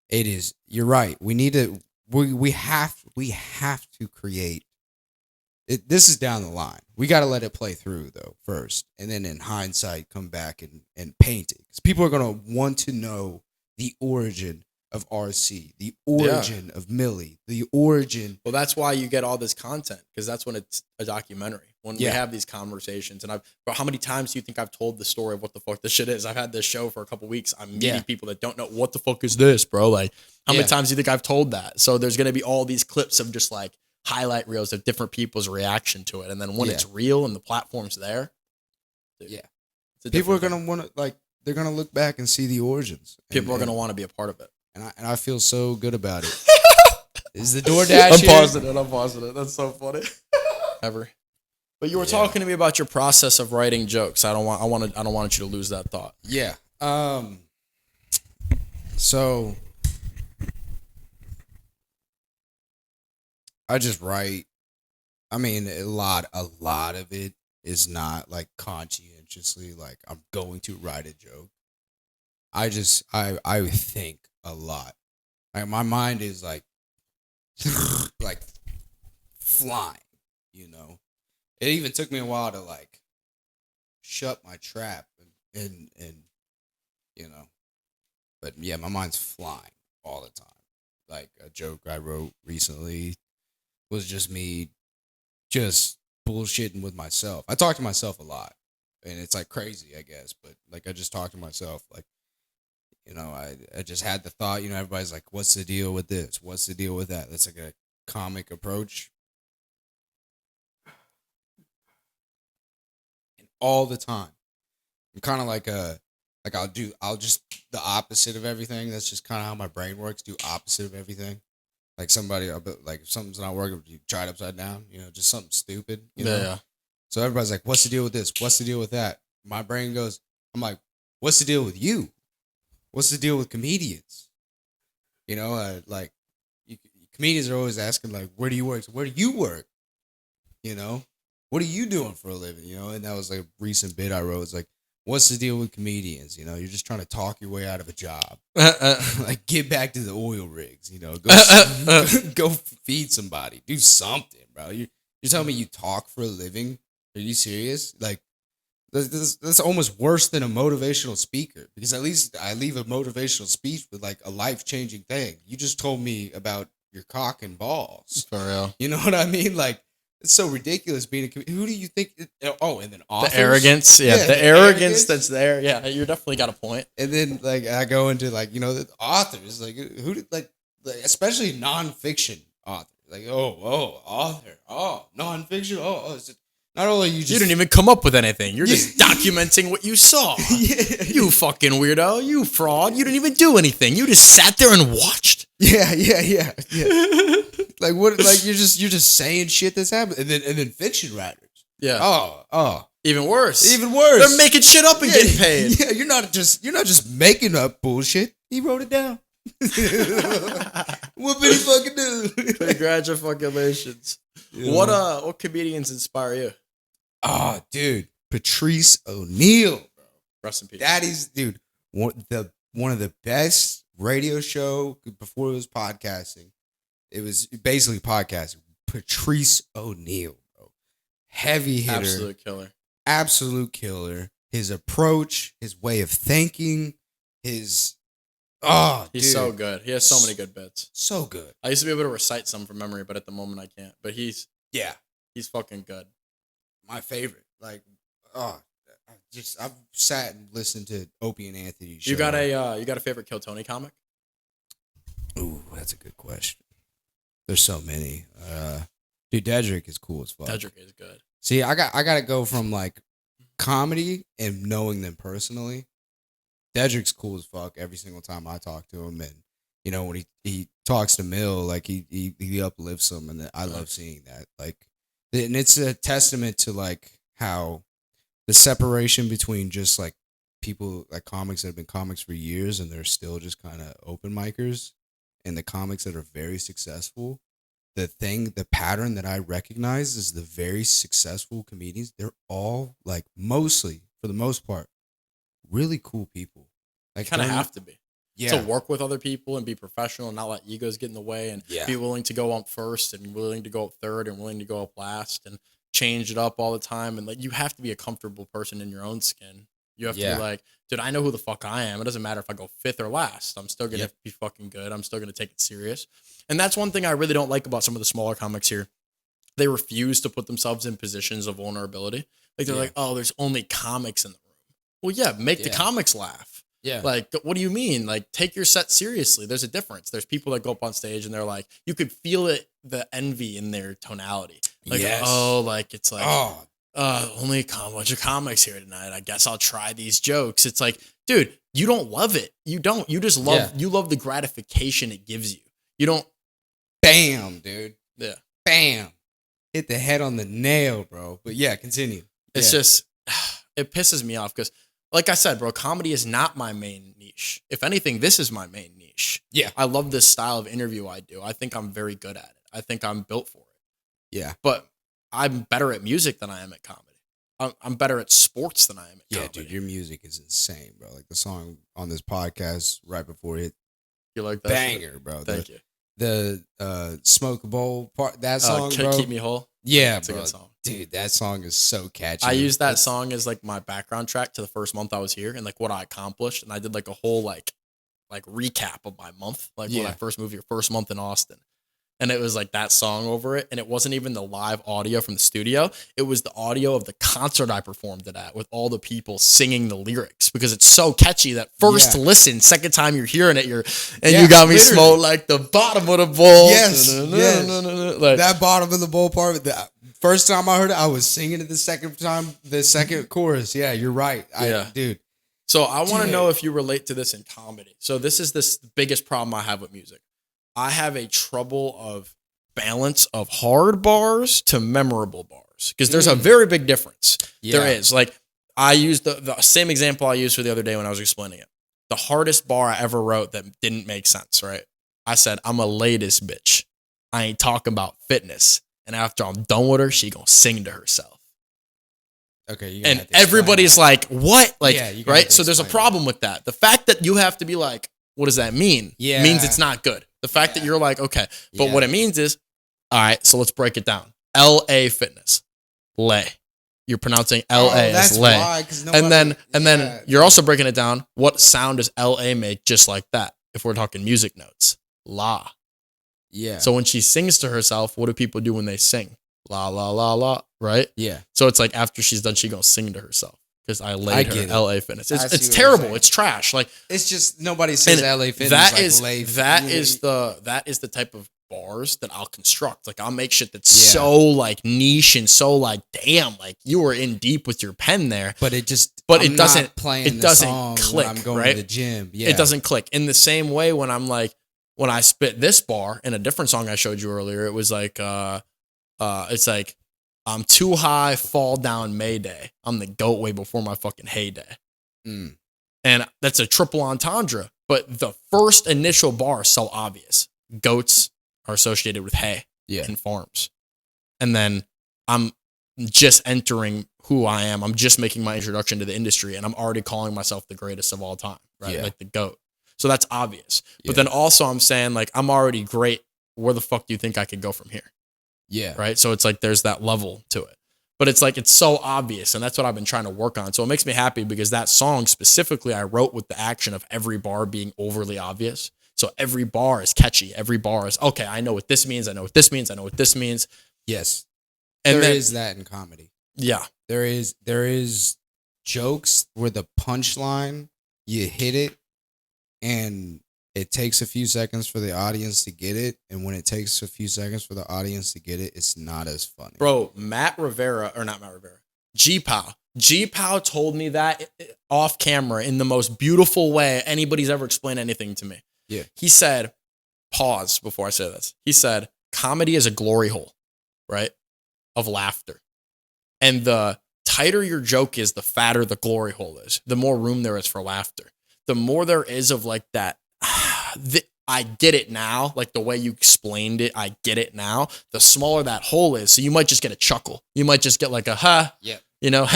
It is. You're right. We need to. We have to create. This is down the line. We got to let it play through though first, and then in hindsight, come back and paint it, because people are gonna want to know the origin of RC, the origin of Millie, the origin. Well, that's why you get all this content, because that's when it's a documentary. When we have these conversations, and bro, how many times do you think I've told the story of what the fuck this shit is? I've had this show for a couple weeks. I'm meeting people that don't know what the fuck is this, bro. Like, how many times do you think I've told that? So there's gonna be all these clips of just like highlight reels of different people's reaction to it, and then when it's real and the platform's there, dude, people are gonna want to like. They're gonna look back and see the origins. People are gonna want to be a part of it. And I feel so good about it. Is the DoorDash I'm here? pausing it. That's so funny. Ever. But you were talking to me about your process of writing jokes. I don't want you to lose that thought. Yeah. So I just write. I mean, a lot of it is not like conscientiously like I'm going to write a joke. I think a lot. Like my mind is like like flying, you know. It even took me a while to like shut my trap and you know. But yeah, my mind's flying all the time. Like a joke I wrote recently was just me just bullshitting with myself. I talk to myself a lot. and it's like crazy, I guess. But like I just talked to myself, like, I just had the thought, everybody's like, what's the deal with this? What's the deal with that? That's like a comic approach. And all the time. I'm kind of like I'll just the opposite of everything. That's just kind of how my brain works. Do opposite of everything. Like like if something's not working, you try it upside down, just something stupid, Yeah. So everybody's like, what's the deal with this? What's the deal with that? My brain goes, I'm like, what's the deal with you? What's the deal with comedians? Comedians are always asking, like, where do you work? So where do you work? What are you doing for a living? And that was like a recent bit I wrote. It's like, what's the deal with comedians? You're just trying to talk your way out of a job. Like, get back to the oil rigs, go feed somebody, do something, bro. You're telling me you talk for a living? Are you serious? Like, that's almost worse than a motivational speaker, because at least I leave a motivational speech with like a life-changing thing. You just told me about your cock and balls. For real. You know what I mean? Like, it's so ridiculous being who do you think? Oh, and then authors? The arrogance. Yeah, the arrogance that's there. Yeah, you're definitely got a point. And then like I go into like, the authors, like who did like especially nonfiction authors. Like, author. Oh, nonfiction. It's not only you didn't even come up with anything. You're just documenting what you saw. Yeah. You fucking weirdo. You fraud. You didn't even do anything. You just sat there and watched. Yeah. Like what? Like you're just saying shit that's happened, and then fiction writers. Yeah. Oh. Even worse. They're making shit up and getting paid. Yeah. You're not just making up bullshit. He wrote it down. What did he fucking do? Congratulations. Yeah. What comedians inspire you? Oh, dude, Patrice O'Neal, bro. Rest in peace. That is, dude, one of the best radio show before it was podcasting. It was basically podcasting. Patrice O'Neal, bro. Heavy hitter. Absolute killer. His approach, his way of thinking, he's so good. He has so many good bits. So good. I used to be able to recite some from memory, but at the moment I can't. But he's fucking good. My favorite. Like, I've sat and listened to Opie and Anthony's show. You got a favorite Kill Tony comic? Ooh, that's a good question. There's so many. Dude, Dedrick is cool as fuck. Dedrick is good. See, I gotta go from like comedy and knowing them personally. Dedrick's cool as fuck every single time I talk to him, and when he talks to Mill, like he uplifts him, and I love seeing that. Like, and it's a testament to like how the separation between just like people like comics that have been comics for years and they're still just kind of open micers, and the comics that are very successful. The pattern that I recognize is the very successful comedians. They're all like mostly, for the most part, really cool people. Like, kind of have to be. Yeah. To work with other people and be professional and not let egos get in the way, and be willing to go up first and willing to go up third and willing to go up last and change it up all the time. And like, you have to be a comfortable person in your own skin. You have to be like, dude, I know who the fuck I am. It doesn't matter if I go fifth or last. I'm still going to be fucking good. I'm still going to take it serious. And that's one thing I really don't like about some of the smaller comics here. They refuse to put themselves in positions of vulnerability. Like, they're like, oh, there's only comics in the room. Well, make the comics laugh. Yeah. Like, what do you mean? Like, take your set seriously. There's a difference. There's people that go up on stage and they're like, you could feel it, the envy in their tonality. Like, it's like, only a bunch of comics here tonight. I guess I'll try these jokes. It's like, dude, you don't love it. You don't. You just love, you love the gratification it gives you. You don't. Bam, dude. Yeah. Bam. Hit the head on the nail, bro. But yeah, continue. It's just, it pisses me off because, like I said, bro, comedy is not my main niche. If anything, this is my main niche. Yeah. I love this style of interview I do. I think I'm very good at it. I think I'm built for it. Yeah. But I'm better at music than I am at comedy. I'm better at sports than I am at comedy. Yeah, dude, your music is insane, bro. Like the song on this podcast right before it. You like that? Banger, shit? bro. Thank you. The Smoke a Bowl part, that song, bro. Keep Me Whole? Yeah, it's bro. A good song. Dude, that song is so catchy. I used that song as like my background track to the first month I was here and like what I accomplished. And I did like a whole like recap of my month. Like when I first moved here, first month in Austin. and it was like that song over it, and it wasn't even the live audio from the studio. It was the audio of the concert I performed it at with all the people singing the lyrics, because it's so catchy that first listen, second time you're hearing it, you got me smoked like the bottom of the bowl. Yes, like that bottom of the bowl part. The first time I heard it, I was singing it the second chorus. Yeah, you're right. Dude. So I want to know if you relate to this in comedy. So this is the biggest problem I have with music. I have a trouble of balance of hard bars to memorable bars, because there's a very big difference. There is. Like, I used the same example I used for the other day when I was explaining it. The hardest bar I ever wrote that didn't make sense, right? I said, I'm a latest bitch. I ain't talking about fitness. And after I'm done with her, she gonna sing to herself. Okay, and everybody's like, what? Like, right? So there's a problem with that. The fact that you have to be like, what does that mean? Means it's not good. The fact that you're like, okay, but what it means is, all right, so let's break it down. L.A. Fitness, lay. You're pronouncing L.A. as lay. Why, and then you're also breaking it down. What sound does L.A. make just like that? If we're talking music notes, la. Yeah. So when she sings to herself, what do people do when they sing? La, la, la, la, right? Yeah. So it's like after she's done, she gonna sing to herself. Because I laid her LA Fitness. It's terrible. It's trash. Like, it's just nobody says LA Fitness. That is the type of bars that I'll construct. Like, I'll make shit that's so like niche and so like, damn, like you were in deep with your pen there. But it doesn't click. I'm going right? to the gym. Yeah. It doesn't click. In the same way when I'm like, when I spit this bar in a different song I showed you earlier, it was like it's like, I'm too high, fall down Mayday. I'm the goat way before my fucking heyday. And that's a triple entendre. But the first initial bar is so obvious. Goats are associated with hay and farms. And then I'm just entering who I am. I'm just making my introduction to the industry, and I'm already calling myself the greatest of all time, right? Yeah. Like the GOAT. So that's obvious. But then also I'm saying, like, I'm already great. Where the fuck do you think I could go from here? Yeah. Right. So it's like there's that level to it. But it's like it's so obvious. And that's what I've been trying to work on. So it makes me happy because that song specifically I wrote with the action of every bar being overly obvious. So every bar is catchy. Every bar is, okay, I know what this means. I know what this means. I know what this means. Yes. And there is that in comedy. Yeah. There is jokes where the punchline, you hit it and it takes a few seconds for the audience to get it. And when it takes a few seconds for the audience to get it, it's not as funny. Bro, G-Pow. G-Pow told me that off camera in the most beautiful way anybody's ever explained anything to me. Yeah. He said, pause before I say this. He said, comedy is a glory hole, right? Of laughter. And the tighter your joke is, the fatter the glory hole is. The more room there is for laughter. The more there is of like that, I get it now, like the way you explained it, I get it now. The smaller that hole is, so you might just get a chuckle. You might just get like a huh, you know,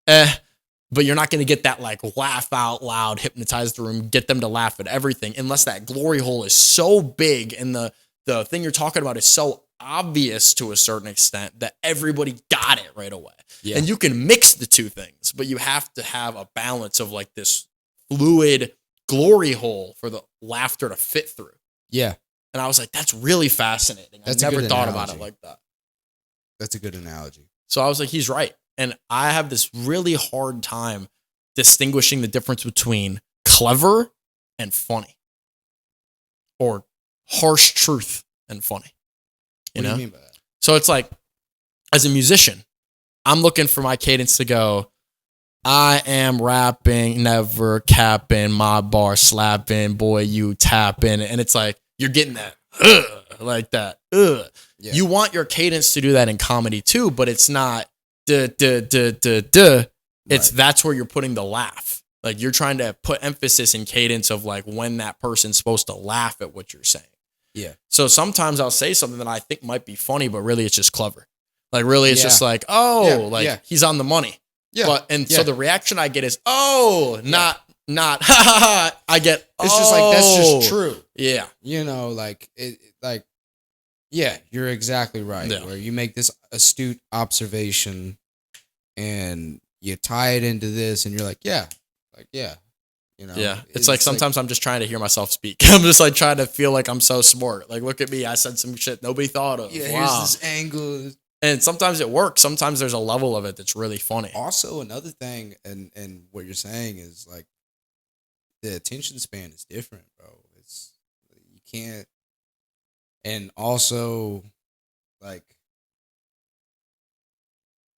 but you're not going to get that like laugh out loud, hypnotize the room, get them to laugh at everything, unless that glory hole is so big and the thing you're talking about is so obvious to a certain extent that everybody got it right away. Yeah. And you can mix the two things, but you have to have a balance of like this fluid glory hole for the laughter to fit through. Yeah. And I was like, that's really fascinating. I never thought about it like that. That's a good analogy. So I was like, he's right. And I have this really hard time distinguishing the difference between clever and funny, or harsh truth and funny. What do you mean by that? So it's like, as a musician, I'm looking for my cadence to go, I am rapping, never capping, my bar slapping, boy, you tapping. And it's like, you're getting that, like that. Yeah. You want your cadence to do that in comedy too, but it's not duh, duh, duh, duh, duh. It's that's where you're putting the laugh. Like, you're trying to put emphasis in cadence of like when that person's supposed to laugh at what you're saying. Yeah. So sometimes I'll say something that I think might be funny, but really it's just clever. Like, really it's just like, he's on the money. Yeah. So the reaction I get is, not ha ha ha. I get, it's just like, that's just true. Yeah. You know, like, you're exactly right. Yeah. Where you make this astute observation and you tie it into this and you're like, yeah. You know? Yeah. It's like sometimes I'm just trying to hear myself speak. I'm just like trying to feel like I'm so smart. Like, look at me. I said some shit nobody thought of. Yeah, wow. here's this angle. And sometimes it works. Sometimes there's a level of it that's really funny. Also, another thing, and what you're saying is like the attention span is different, bro. It's you can't, and also like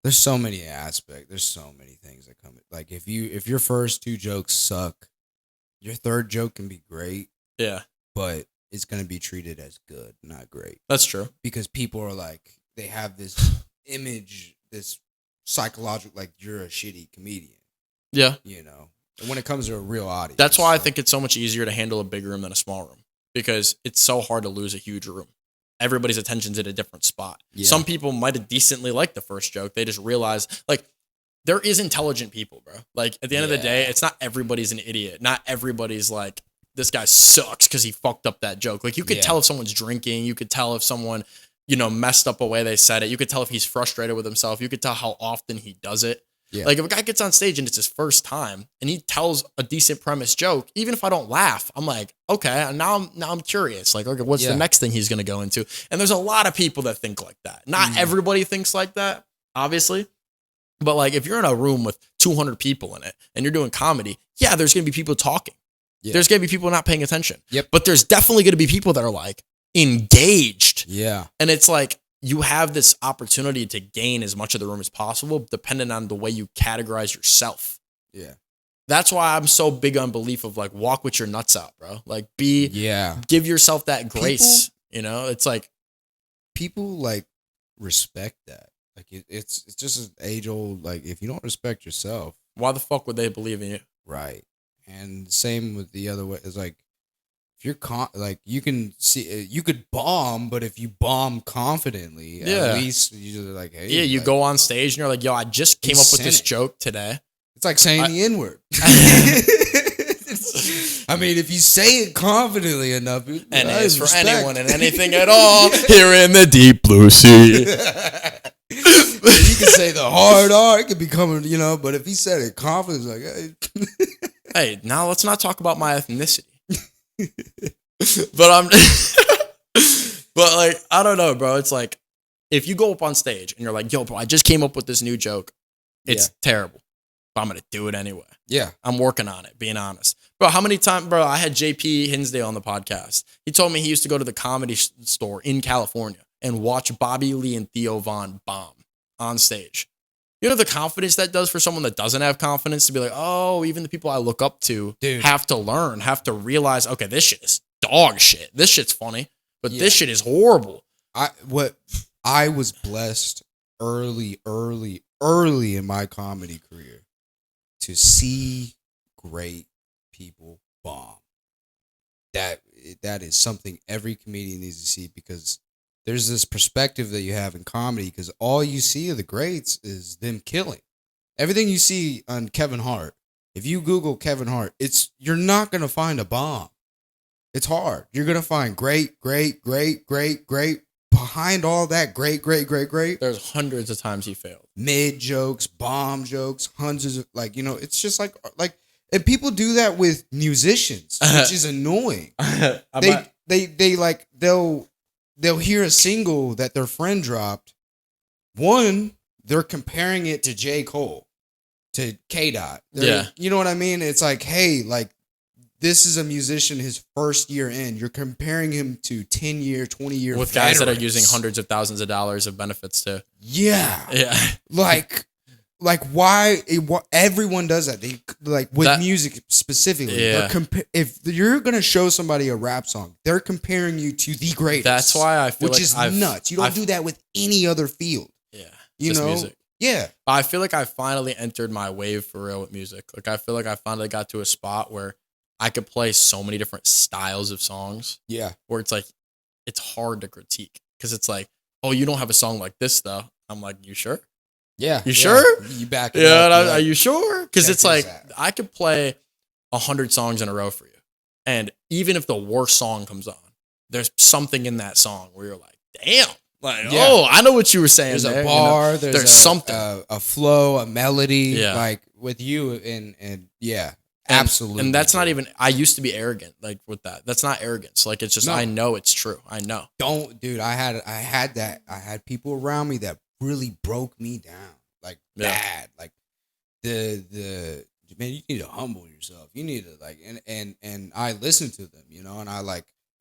there's so many aspects. There's so many things that come. Like if your first 2 jokes suck, your third joke can be great, Yeah. but it's gonna be treated as good, not great, That's true. because people are like they have this image, this psychological, like you're a shitty comedian, Yeah. you know. And when it comes to a real audience, That's why I like, think it's so much easier to handle a big room than a small room, because it's so hard to lose a huge room. Everybody's attention's at a different spot. Yeah. Some people might have decently liked the first joke. They just realize, like, there is intelligent people, bro. Like, at the end of the day, it's not everybody's an idiot. Not everybody's like, this guy sucks because he fucked up that joke. Like, you could tell if someone's drinking. You could tell if someone, messed up a way they said it. You could tell if he's frustrated with himself. You could tell how often he does it. Yeah. Like, if a guy gets on stage and it's his first time and he tells a decent premise joke, even if I don't laugh, I'm like, okay, now I'm curious. Like, okay, what's the next thing he's going to go into? And there's a lot of people that think like that. Not everybody thinks like that, obviously. But like, if you're in a room with 200 people in it and you're doing comedy, yeah, there's going to be people talking. Yeah. There's going to be people not paying attention. Yep. But there's definitely going to be people that are like engaged. Yeah. And it's like, you have this opportunity to gain as much of the room as possible, depending on the way you categorize yourself. Yeah. That's why I'm so big on belief of like, walk with your nuts out, bro. Like give yourself that grace. It's like people like respect that. Like it's just an age old, like if you don't respect yourself, why the fuck would they believe in you? Right. And same with the other way. It's like, if you're like, you can see, you could bomb, but if you bomb confidently, at least you're like, hey. Yeah, you like, go on stage and you're like, yo, I just came up with this joke today. It's like saying the N-word. I mean, if you say it confidently enough. And it's for anyone and anything at all here in the deep blue sea. You can say the hard R, it could be coming, but if he said it confidently, like, hey. Hey, now let's not talk about my ethnicity. But like, I don't know, bro. It's like, if you go up on stage and you're like, yo, bro, I just came up with this new joke. It's terrible, but I'm going to do it anyway. Yeah. I'm working on it, being honest. Bro, how many times, bro, I had JP Hinsdale on the podcast. He told me he used to go to the Comedy Store in California and watch Bobby Lee and Theo Von bomb on stage. You know the confidence that does for someone that doesn't have confidence to be like, oh, even the people I look up to have to learn, have to realize, okay, this shit is dog shit. This shit's funny, but this shit is horrible. I was blessed early in my comedy career to see great people bomb. That is something every comedian needs to see, because there's this perspective that you have in comedy, because all you see of the greats is them killing. Everything you see on Kevin Hart, if you Google Kevin Hart, you're not going to find a bomb. It's hard. You're going to find great. Behind all that great. There's hundreds of times he failed. Mid jokes, bomb jokes, hundreds of, it's just like, and people do that with musicians, which is annoying. They'll hear a single that their friend dropped. One, they're comparing it to J. Cole, to K-Dot. You know what I mean? It's like, hey, like, this is a musician, his first year in. You're comparing him to 10-year, 20-year with veterans. Guys that are using hundreds of thousands of dollars of benefits to. Yeah. Like why everyone does that? They like with music specifically. Yeah. If you're gonna show somebody a rap song, they're comparing you to the greatest. That's why I feel which is nuts. You don't do that with any other field. Yeah, you know, music. Yeah. I feel like I finally entered my wave for real with music. Like I feel like I finally got to a spot where I could play so many different styles of songs. Yeah, where it's like it's hard to critique because it's like, oh, you don't have a song like this though. I'm like, you sure? Yeah. You sure? You back it up. Like, are you sure? Because it's like, I could play 100 songs in a row for you. And even if the worst song comes on, there's something in that song where you're like, damn. Like, oh, I know what you were saying. There's there. A bar, there's something. A flow, a melody, like with you. And yeah, Absolutely. And that's not bro. even, I used to be arrogant like with that. That's not arrogance. Like it's just, No. I know it's true. I know. Don't, dude. I had that. I had people around me that really broke me down, like Yeah. bad. Like the man, you need to humble yourself. You need to like, and I listen to them, you know, and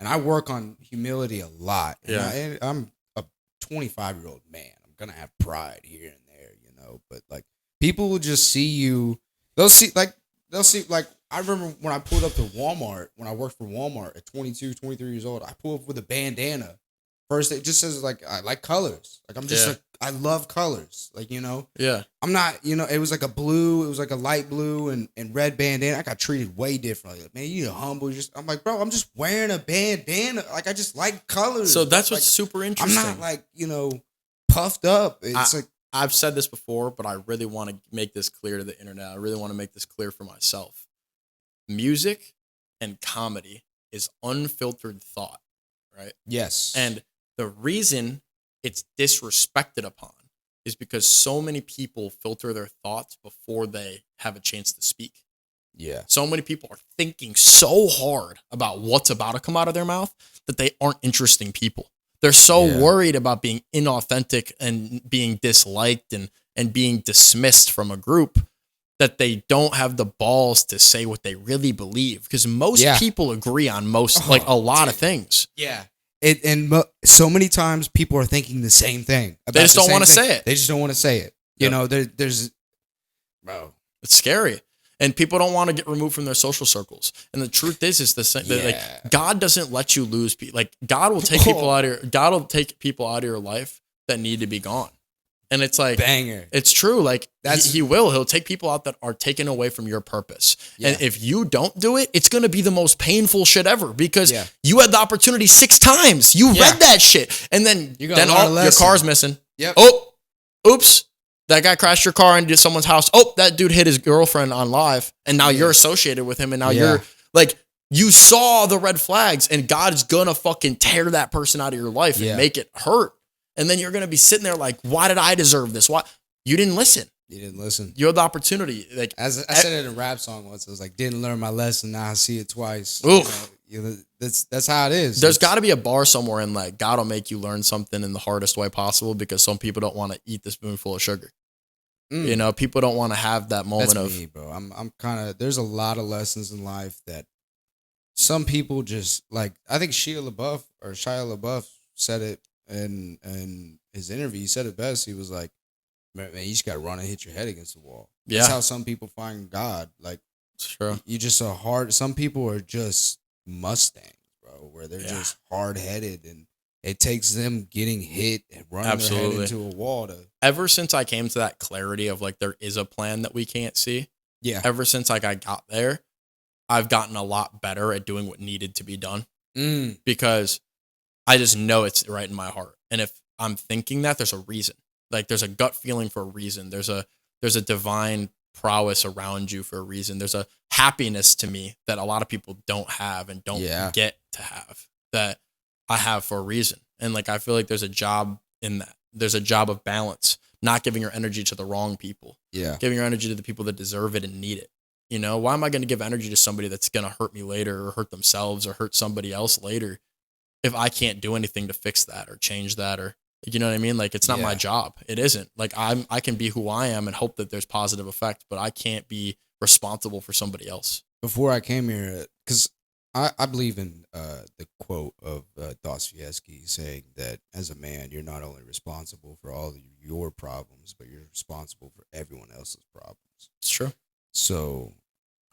I work on humility a lot. And Yeah. I'm a 25-year-old man. I'm gonna have pride here and there, you know, but like people will just see you. They'll see like I remember when I pulled up to Walmart when I worked for Walmart at 22, 23 years old. I pulled up with a bandana. First, it just says like I like colors. Like I'm just Yeah. like I love colors. Like, you know, Yeah. I'm not, you know, it was like a blue, it was like a light blue and red bandana. I got treated way differently. Like, man, you need to humble. I'm like, bro, I'm just wearing a bandana. Like I just like colors. So that's like, what's super I'm interesting. not like, you know, puffed up. It's like I've said this before, but I really want to make this clear to the internet. I really want to make this clear for myself. Music and comedy is unfiltered thought, right? yes. And the reason it's disrespected upon is because so many people filter their thoughts before they have a chance to speak. yeah. So many people are thinking so hard about what's about to come out of their mouth that they aren't interesting people. They're so Yeah. worried about being inauthentic and being disliked and being dismissed from a group that they don't have the balls to say what they really believe. Because most Yeah. people agree on like a lot of things. Yeah. So many times people are thinking the same thing. They just don't want to say it. They just don't want to say it. You Yep. know, there's, bro. It's scary. And people don't want to get removed from their social circles. And the truth is the same. Yeah. Like God doesn't let you lose people. Like God will take people out of your life that need to be gone. And it's like Banger. It's true. Like That's- he will. He'll take people out that are taken away from your purpose. Yeah. And if you don't do it, it's going to be the most painful shit ever because Yeah. you had the opportunity 6 times. You Yeah. read that shit, and then You're gonna learn a your lesson. car's missing. Yep. Oh, oops. That guy crashed your car into someone's house. Oh, that dude hit his girlfriend on live. And now you're associated with him. And now Yeah. you're like, you saw the red flags and God is going to fucking tear that person out of your life Yeah. and make it hurt. And then you're going to be sitting there like, why did I deserve this? Why? You didn't listen. You didn't listen. You had the opportunity. Like, As I said it in a rap song once, it was like, didn't learn my lesson, now I see it twice. Oof. You know, that's how it is. there's got to be a bar somewhere and like God will make you learn something in the hardest way possible because some people don't want to eat the spoonful of sugar. Mm. You know, people don't want to have that moment That's of me, bro. I'm kind of. There's a lot of lessons in life that some people just like. I think Shia LaBeouf said it in his interview. He said it best. He was like, "Man, you just got to run and hit your head against the wall." That's Yeah. how some people find God. Like sure. you just a hard. Some people are just Mustangs, bro, where they're Yeah. just hard headed, and it takes them getting hit and running their Absolutely. head into a wall to. Ever since I came to that clarity of like there is a plan that we can't see, Yeah. ever since like I got there, I've gotten a lot better at doing what needed to be done Mm. because I just know it's right in my heart. And if I'm thinking that, there's a reason. Like there's a gut feeling for a reason. There's a divine prowess around you for a reason. There's a happiness to me that a lot of people don't have and don't Yeah. get to have that I have for a reason. And like I feel like there's a job in that. There's a job of balance, not giving your energy to the wrong people, Yeah. giving your energy to the people that deserve it and need it. You know, why am I going to give energy to somebody that's going to hurt me later or hurt themselves or hurt somebody else later if I can't do anything to fix that or change that or, you know what I mean? Like, it's not my Yeah. job. It isn't. Like, I can be who I am and hope that there's positive effect, but I can't be responsible for somebody else. Before I came here, because I believe in the quote of Dostoevsky saying that as a man, you're not only responsible for all of your problems, but you're responsible for everyone else's problems. It's true. So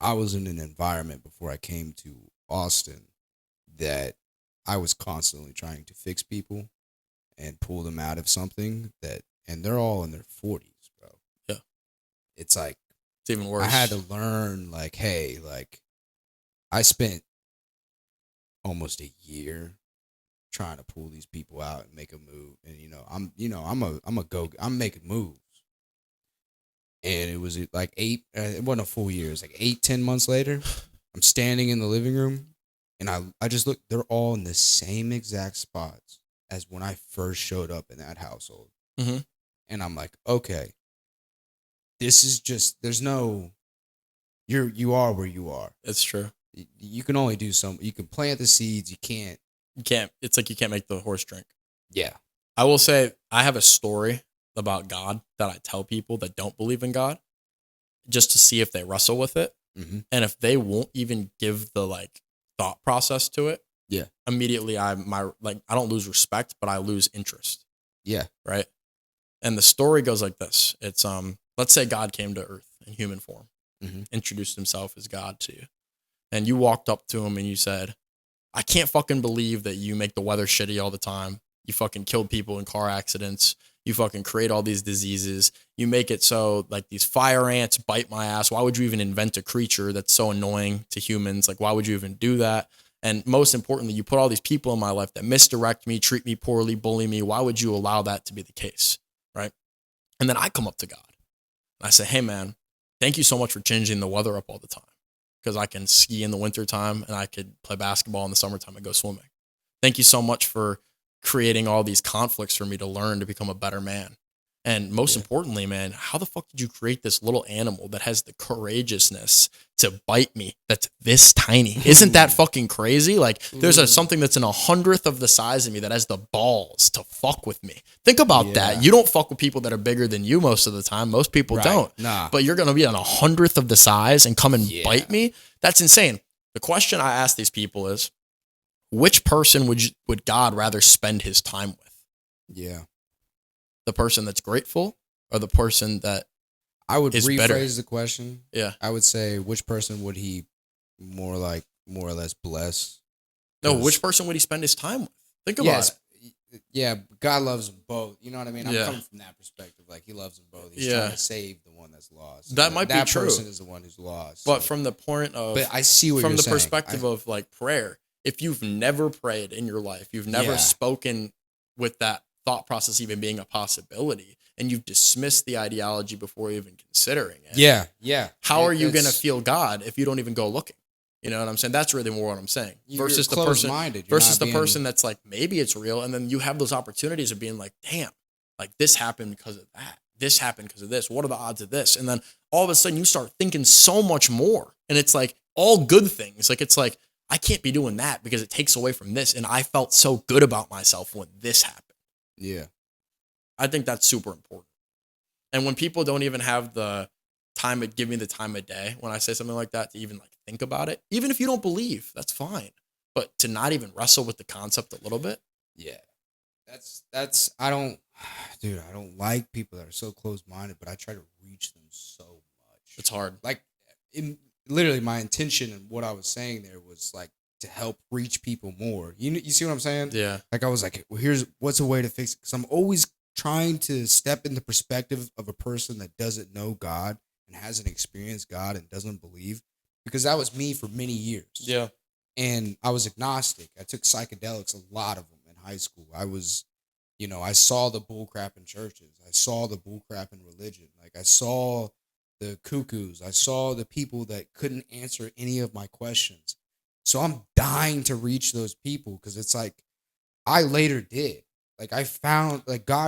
I was in an environment before I came to Austin that I was constantly trying to fix people and pull them out of something and they're all in their 40s, bro. Yeah. It's like, It's even worse. I had to learn, like, hey, like, I spent almost a year trying to pull these people out and make a move, and I'm making moves, and it was like it wasn't a full year, it was like 8-10 months later. I'm standing in the living room, and I just look. They're all in the same exact spots as when I first showed up in that household, Mhm. and I'm like, okay, this is just there's no you are where you are. It's true. You can only do some. You can plant the seeds. You can't. You can't. It's like you can't make the horse drink. Yeah. I will say I have a story about God that I tell people that don't believe in God, just to see if they wrestle with it, and if they won't even give the like thought process to it. Yeah. Immediately, I don't lose respect, but I lose interest. Yeah. Right. And the story goes like this. It's let's say God came to earth in human form, introduced himself as God to you. And you walked up to him and you said, I can't fucking believe that you make the weather shitty all the time. You fucking kill people in car accidents. You fucking create all these diseases. You make it so like these fire ants bite my ass. Why would you even invent a creature that's so annoying to humans? Like, why would you even do that? And most importantly, you put all these people in my life that misdirect me, treat me poorly, bully me. Why would you allow that to be the case? Right. And then I come up to God and I say, hey, man, thank you so much for changing the weather up all the time, because I can ski in the wintertime and I could play basketball in the summertime and go swimming. Thank you so much for creating all these conflicts for me to learn to become a better man. And most importantly, man, how the fuck did you create this little animal that has the courageousness to bite me that's this tiny? Isn't that fucking crazy? Like, there's something that's in 100th of the size of me that has the balls to fuck with me. Think about that. You don't fuck with people that are bigger than you most of the time. Most people don't. Nah. But you're going to be on 100th of the size and come and bite me? That's insane. The question I ask these people is, which person would God rather spend his time with? Yeah. The person that's grateful or the person that I would is rephrase better? the question. Yeah. I would say, which person would he more or less bless? No, which person would he spend his time with? Think about it. Yeah, God loves them both. You know what I mean? I'm Yeah. coming from that perspective. Like, he loves them both. He's Yeah. trying to save the one that's lost. That might be that true. person is the one who's lost. But So- from the point of, but I see what from you're the saying. perspective of like prayer, if you've never prayed in your life, you've never spoken with that thought process even being a possibility, and you've dismissed the ideology before even considering it. Yeah. How are you going to feel God if you don't even go looking? You know what I'm saying? That's really more what I'm saying. Versus the person, person that's like, maybe it's real. And then you have those opportunities of being like, damn, like this happened because of that. This happened because of this. What are the odds of this? And then all of a sudden you start thinking so much more. And it's like all good things. Like, it's like, I can't be doing that because it takes away from this. And I felt so good about myself when this happened. Yeah. I think that's super important. And when people don't even have the time to give me the time of day, when I say something like that, to even like think about it, even if you don't believe, that's fine. But to not even wrestle with the concept a little bit. Yeah. That's I don't like people that are so close-minded, but I try to reach them so much. It's hard. Like, literally my intention and what I was saying there was like to help reach people more. You see what I'm saying? Yeah. Like, I was like, well, what's a way to fix it? Because I'm always trying to step in the perspective of a person that doesn't know God and hasn't experienced God and doesn't believe. Because that was me for many years. Yeah. And I was agnostic. I took psychedelics, a lot of them in high school. I was, I saw the bullcrap in churches. I saw the bullcrap in religion. Like, I saw the cuckoos. I saw the people that couldn't answer any of my questions. So I'm dying to reach those people, because it's like, I later did. Like, God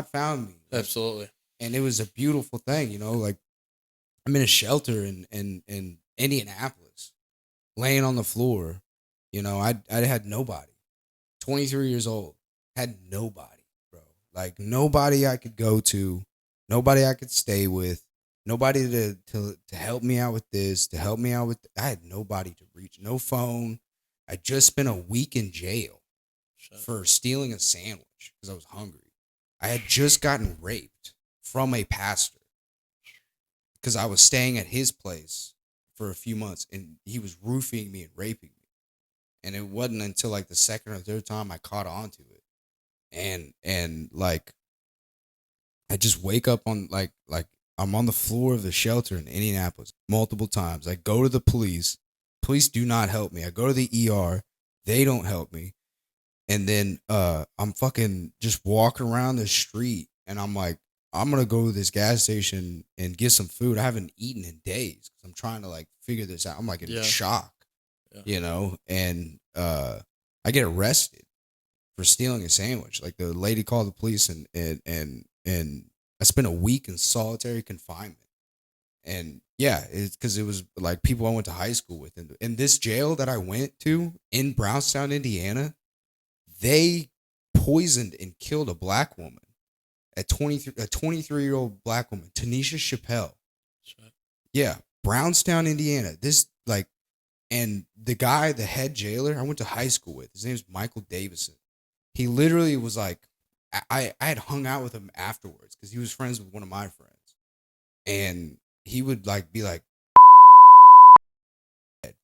found me. Like, Absolutely. and it was a beautiful thing, like, I'm in a shelter in Indianapolis, laying on the floor. I had nobody. 23 years old, had nobody, bro. Like, nobody I could go to, nobody I could stay with, nobody to help me out with this, to help me out with. I had nobody to reach. No phone. I just spent a week in jail for stealing a sandwich because I was hungry. I had just gotten raped from a pastor because I was staying at his place for a few months, and he was roofing me and raping me. And it wasn't until like the second or third time I caught on to it. And like, I just wake up on like I'm on the floor of the shelter in Indianapolis multiple times. I go to the police. Police do not help me. I go to the ER. They don't help me. And then I'm fucking just walking around the street, and I'm like, I'm going to go to this gas station and get some food. I haven't eaten in days because I'm trying to like figure this out. I'm like in shock, and I get arrested for stealing a sandwich. Like, the lady called the police, and I spent a week in solitary confinement. And yeah, it's because it was like people I went to high school with. And in this jail that I went to in Brownstown, Indiana, they poisoned and killed a black woman, a 23-year-old black woman, Tanisha Chappelle. Shit. Yeah, Brownstown, Indiana. This like, and the guy, the head jailer, I went to high school with. His name's Michael Davison. He literally was like, I had hung out with him afterwards because he was friends with one of my friends, and he would like be like,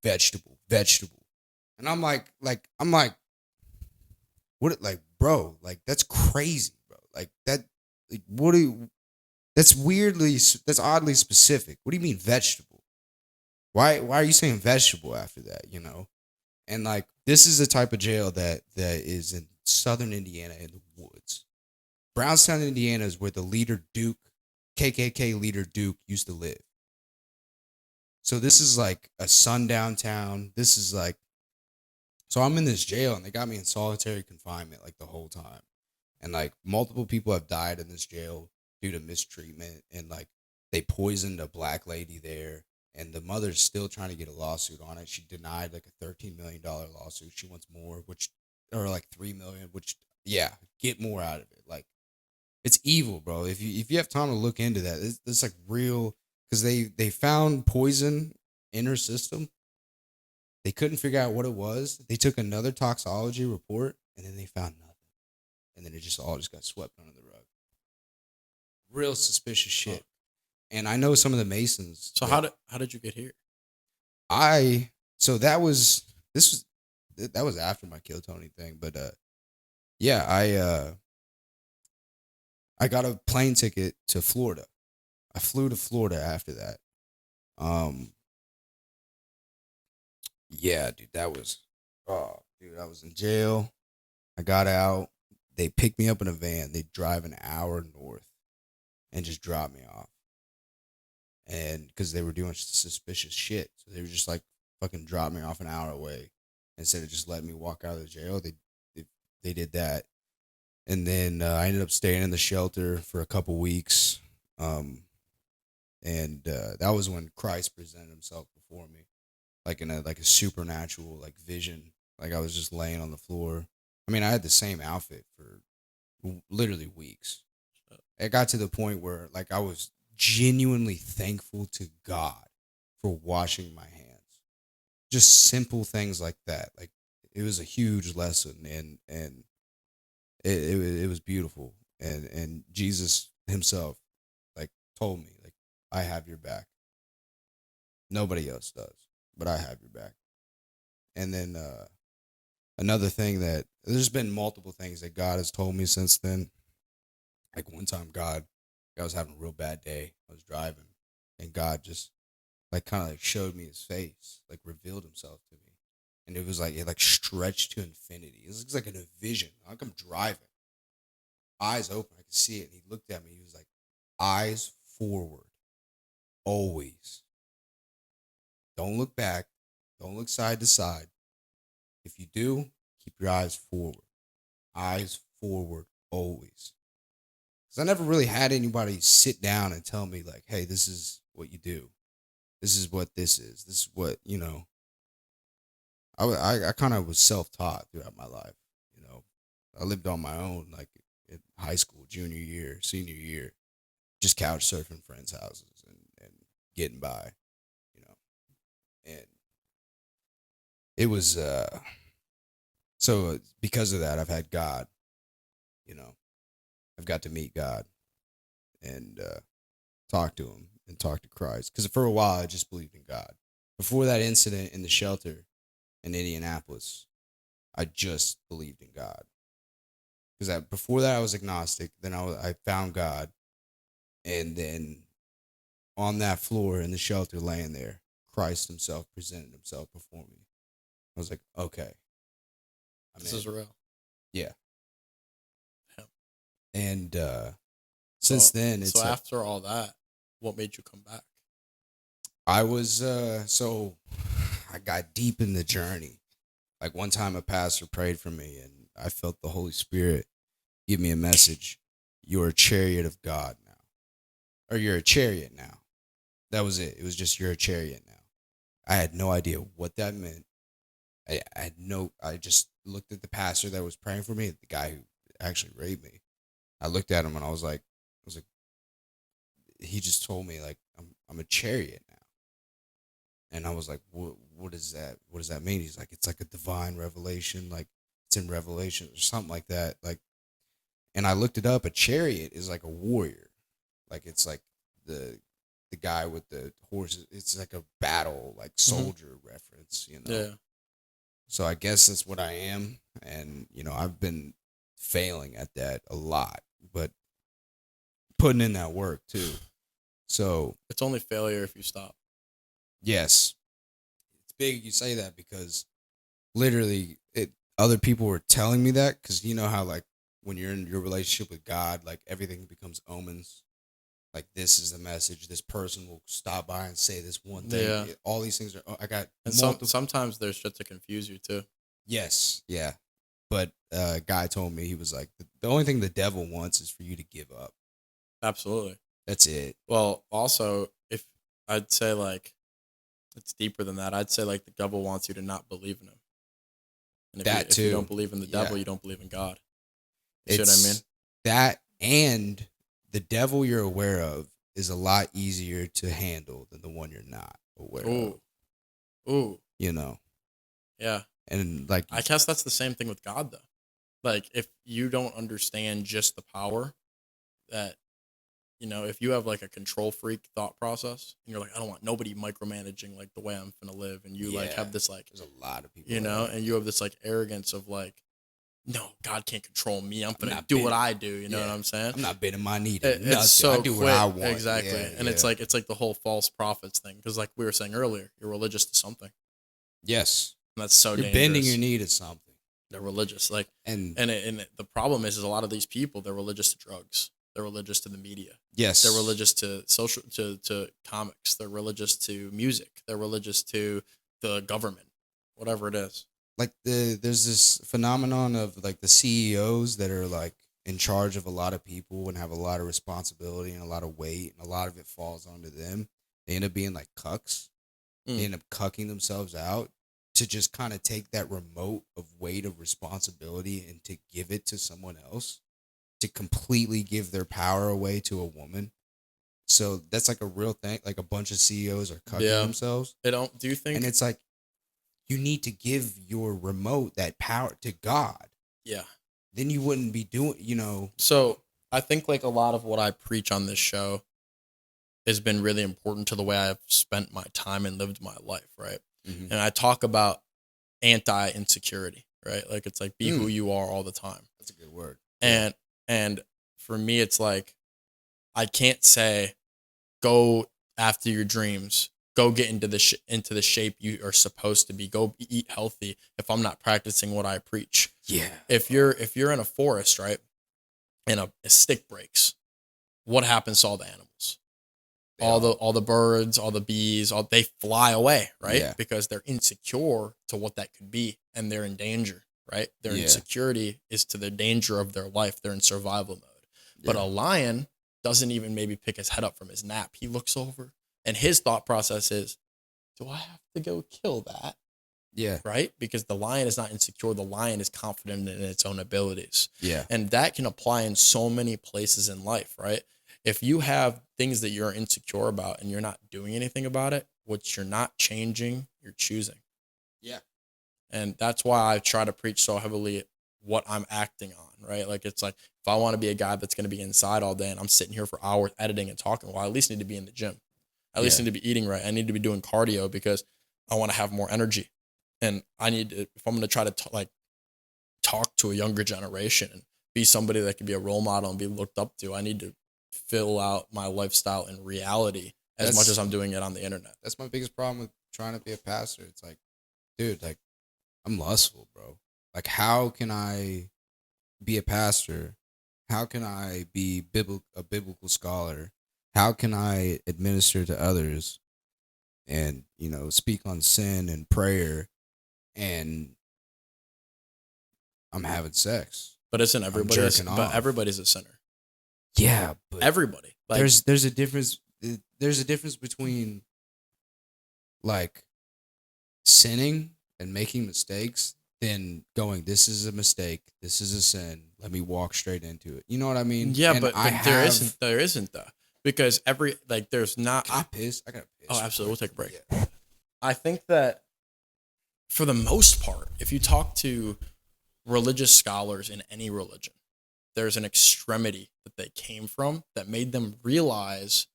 vegetable, vegetable, and I'm like, what, like, bro, like that's crazy, bro, like that, like, what do you? That's oddly specific. What do you mean vegetable? Why are you saying vegetable after that? You know, and like this is the type of jail that is in southern Indiana in the woods. Brownstown, Indiana is where the leader Duke, KKK leader Duke, used to live. So this is like a sundown town. This is like, so I'm in this jail and they got me in solitary confinement like the whole time. And like multiple people have died in this jail due to mistreatment, and like they poisoned a black lady there, and the mother's still trying to get a lawsuit on it. She denied like a $13 million lawsuit. She wants more, or like $3 million, which, yeah, get more out of it. Like, it's evil, bro. If you have time to look into that, it's like real, because they found poison in her system. They couldn't figure out what it was. They took another toxicology report, and then they found nothing. And then it just all got swept under the rug. Real suspicious shit. And I know some of the Masons. So how did you get here? That was after my Kill Tony thing, but yeah, I got a plane ticket to Florida. I flew to Florida after that. Yeah, dude, I was in jail. I got out. They picked me up in a van. They drive an hour north and just drop me off. And because they were doing suspicious shit. So they were just like fucking drop me off an hour away. Instead of just letting me walk out of the jail, they did that. And then I ended up staying in the shelter for a couple weeks. And that was when Christ presented himself before me. Like in a supernatural like vision. Like I was just laying on the floor. I mean, I had the same outfit for literally weeks. It got to the point where like I was genuinely thankful to God for washing my hands. Just simple things like that. Like it was a huge lesson, and it was beautiful. And Jesus himself like told me, like, I have your back. Nobody else does, but I have your back. And then another thing that there's been multiple things that God has told me since then. Like one time I was having a real bad day. I was driving, and God just like kind of like showed me his face, like revealed himself to me. And it was like, it like stretched to infinity. It was like in a vision. Like I'm driving, eyes open, I could see it. And he looked at me. He was like, eyes forward, always. Don't look back. Don't look side to side. If you do, keep your eyes forward. Eyes forward, always. Because I never really had anybody sit down and tell me, like, hey, this is what you do. This is what this is. This is what, you know. I kind of was self-taught throughout my life, you know. I lived on my own, like, in high school, junior year, senior year. Just couch surfing friends' houses and getting by, you know. And it was, so because of that, I've had God, you know. I've got to meet God and talk to him and talk to Christ. Because for a while, I just believed in God. Before that incident in the shelter in Indianapolis, I just believed in God. Because before that, I was agnostic. Then I found God. And then on that floor in the shelter laying there, Christ himself presented himself before me. I was like, okay. This is real. Yeah. And since then, it's so after all that, what made you come back? I was so I got deep in the journey. Like one time, a pastor prayed for me, and I felt the Holy Spirit give me a message. You're a chariot of God now, or you're a chariot now. That was it. It was just, you're a chariot now. I had no idea what that meant. I just looked at the pastor that was praying for me, the guy who actually raped me. I looked at him and I was like, he just told me like, I'm a chariot now. And I was like, what is that? What does that mean? He's like, it's like a divine revelation. Like it's in Revelation or something like that. Like, and I looked it up. A chariot is like a warrior. Like it's like the guy with the horses. It's like a battle, like soldier reference, you know? Yeah. So I guess that's what I am. And, you know, I've been failing at that a lot, but putting in that work too. So It's only failure if you stop. yes, it's big you say that, because literally other people were telling me that, because you know how like when you're in your relationship with God, like everything becomes omens. Like this is the message. This person will stop by and say this one thing. Yeah. All these things are. I got And sometimes there's shit to confuse you too. Yes, yeah. But a guy told me, he was like, the only thing the devil wants is for you to give up. Absolutely. That's it. Well, also, if I'd say like it's deeper than that, I'd say like the devil wants you to not believe in him. And if you don't believe in the devil, you don't believe in God. You see what I mean? That, and the devil you're aware of is a lot easier to handle than the one you're not aware of. Ooh. You know? Yeah. And like, I guess that's the same thing with God, though. Like, if you don't understand just the power that, you know, if you have like a control freak thought process and you're like, I don't want nobody micromanaging like the way I'm gonna live, and you like have this like, there's a lot of people, you know, and you have this like arrogance of like, no, God can't control me. I'm gonna do what I do. You know what I'm saying? I'm not bending my knee to nothing. It's so I do what I want. Exactly. Yeah, and it's like the whole false prophets thing, because like we were saying earlier, you're religious to something. Yes. And that's so you're dangerous. Bending your knee to something. They're religious. Like, and the problem is a lot of these people, they're religious to drugs. They're religious to the media. Yes. They're religious to to comics. They're religious to music. They're religious to the government, whatever it is. Like there's this phenomenon of like the CEOs that are like in charge of a lot of people and have a lot of responsibility and a lot of weight, and a lot of it falls onto them. They end up being like cucks. They end up cucking themselves out to just kind of take that remote of weight of responsibility and to give it to someone else, to completely give their power away to a woman. So that's like a real thing. Like a bunch of CEOs are cucking themselves. Do you think? And it's like, you need to give your remote, that power, to God. Yeah. Then you wouldn't be doing, you know. So I think like a lot of what I preach on this show has been really important to the way I've spent my time and lived my life, right? Mm-hmm. And I talk about anti-insecurity, right? Like it's like be who you are all the time. That's a good word. And for me, it's like I can't say go after your dreams. Go get into the shape you are supposed to be. Go eat healthy if I'm not practicing what I preach. Yeah. If you're in a forest, right, and a stick breaks, what happens to all the animals? All the birds, all the bees, they fly away, right? Yeah. Because they're insecure to what that could be, and they're in danger, right? Their insecurity is to the danger of their life. They're in survival mode. Yeah. But a lion doesn't even maybe pick his head up from his nap. He looks over. And his thought process is, do I have to go kill that? Yeah. Right? Because the lion is not insecure. The lion is confident in its own abilities. Yeah. And that can apply in so many places in life, right? If you have things that you're insecure about and you're not doing anything about it, which you're not changing, you're choosing. Yeah. And that's why I try to preach so heavily what I'm acting on, right? Like it's like, if I want to be a guy that's going to be inside all day and I'm sitting here for hours editing and talking, well, I at least need to be in the gym. I at least need to be eating right. I need to be doing cardio because I want to have more energy. And I need to, if I'm going to try to talk to a younger generation and be somebody that can be a role model and be looked up to, I need to fill out my lifestyle in reality as much as I'm doing it on the internet. That's my biggest problem with trying to be a pastor. It's like, dude, like I'm lustful, bro. Like how can I be a pastor? How can I be a biblical scholar? How can I administer to others and, you know, speak on sin and prayer and I'm having sex? But isn't everybody's a sinner? Yeah, but everybody. Like, there's a difference. there's a difference between like sinning and making mistakes than going, this is a mistake, this is a sin, let me walk straight into it. You know what I mean? Yeah, And but there isn't though, because there's not. Can I piss? I gotta piss. Oh, absolutely. We'll take a break. Yeah. I think that for the most part, if you talk to religious scholars in any religion, there's an extremity that they came from that made them realize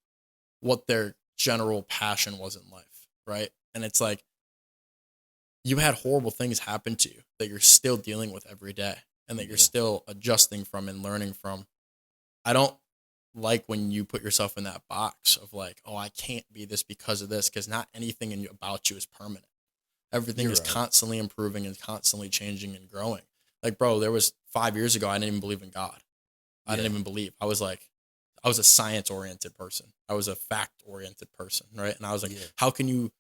what their general passion was in life, right? And it's like, you had horrible things happen to you that you're still dealing with every day and that you're still adjusting from and learning from. I don't like when you put yourself in that box of like, oh, I can't be this because of this, because not anything about you is permanent. Everything is constantly improving and constantly changing and growing. Like, bro, there was 5 years ago, I didn't even believe in God. I didn't even believe. I was a science-oriented person. I was a fact-oriented person, right? And I was like, how can you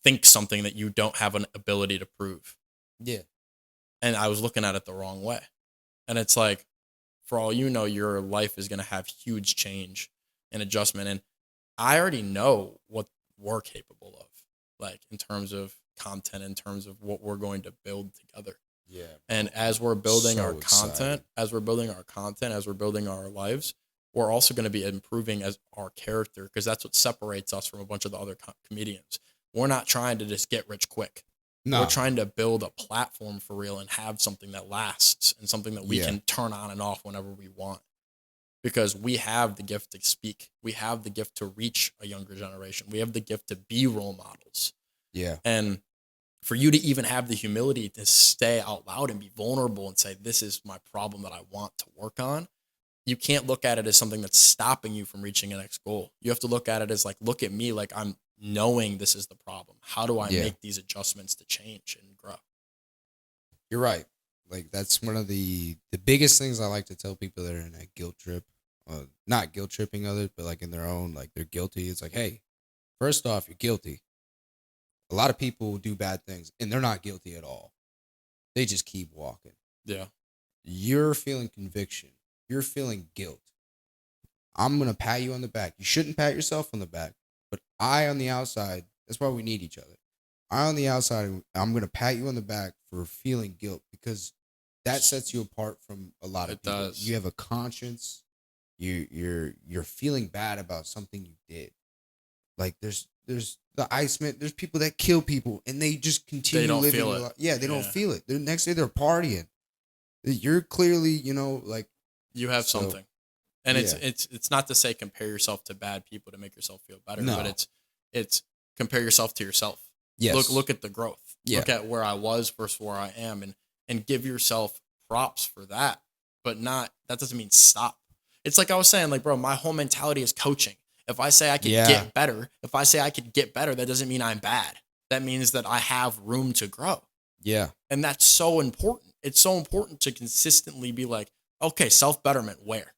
think something that you don't have an ability to prove? Yeah. And I was looking at it the wrong way. And it's like, for all you know, your life is going to have huge change and adjustment. And I already know what we're capable of, like in terms of content, in terms of what we're going to build together. Yeah. And as we're building our content, as we're building our lives, we're also going to be improving as our character, because that's what separates us from a bunch of the other comedians. We're not trying to just get rich quick. No. We're trying to build a platform for real and have something that lasts and something that we can turn on and off whenever we want. Because we have the gift to speak. We have the gift to reach a younger generation. We have the gift to be role models. Yeah. And for you to even have the humility to stay out loud and be vulnerable and say, this is my problem that I want to work on, you can't look at it as something that's stopping you from reaching a next goal. You have to look at it as like, look at me, like I'm knowing this is the problem. How do I make these adjustments to change and grow? You're right. Like that's one of the biggest things I like to tell people that are in that guilt trip. Not guilt tripping others, but like in their own, like they're guilty. It's like, hey, first off, you're guilty. A lot of people do bad things and they're not guilty at all. They just keep walking. Yeah. You're feeling conviction. You're feeling guilt. I'm going to pat you on the back. You shouldn't pat yourself on the back, but I on the outside, that's why we need each other. I on the outside, I'm going to pat you on the back for feeling guilt, because that sets you apart from a lot of people. You have a conscience. You're feeling bad about something you did. Like there's the Iceman. There's people that kill people and they just continue living their life. Yeah, they don't feel it. The next day they're partying. You're clearly, like you have something. And it's not to say compare yourself to bad people to make yourself feel better, but it's compare yourself to yourself. Yes. Look at the growth. Yeah. Look at where I was versus where I am, and give yourself props for that. But that doesn't mean stop. It's like I was saying, like, bro, my whole mentality is coaching. If I say I could get better, that doesn't mean I'm bad. That means that I have room to grow. Yeah. And that's so important. It's so important to consistently be like, okay, self-betterment, where?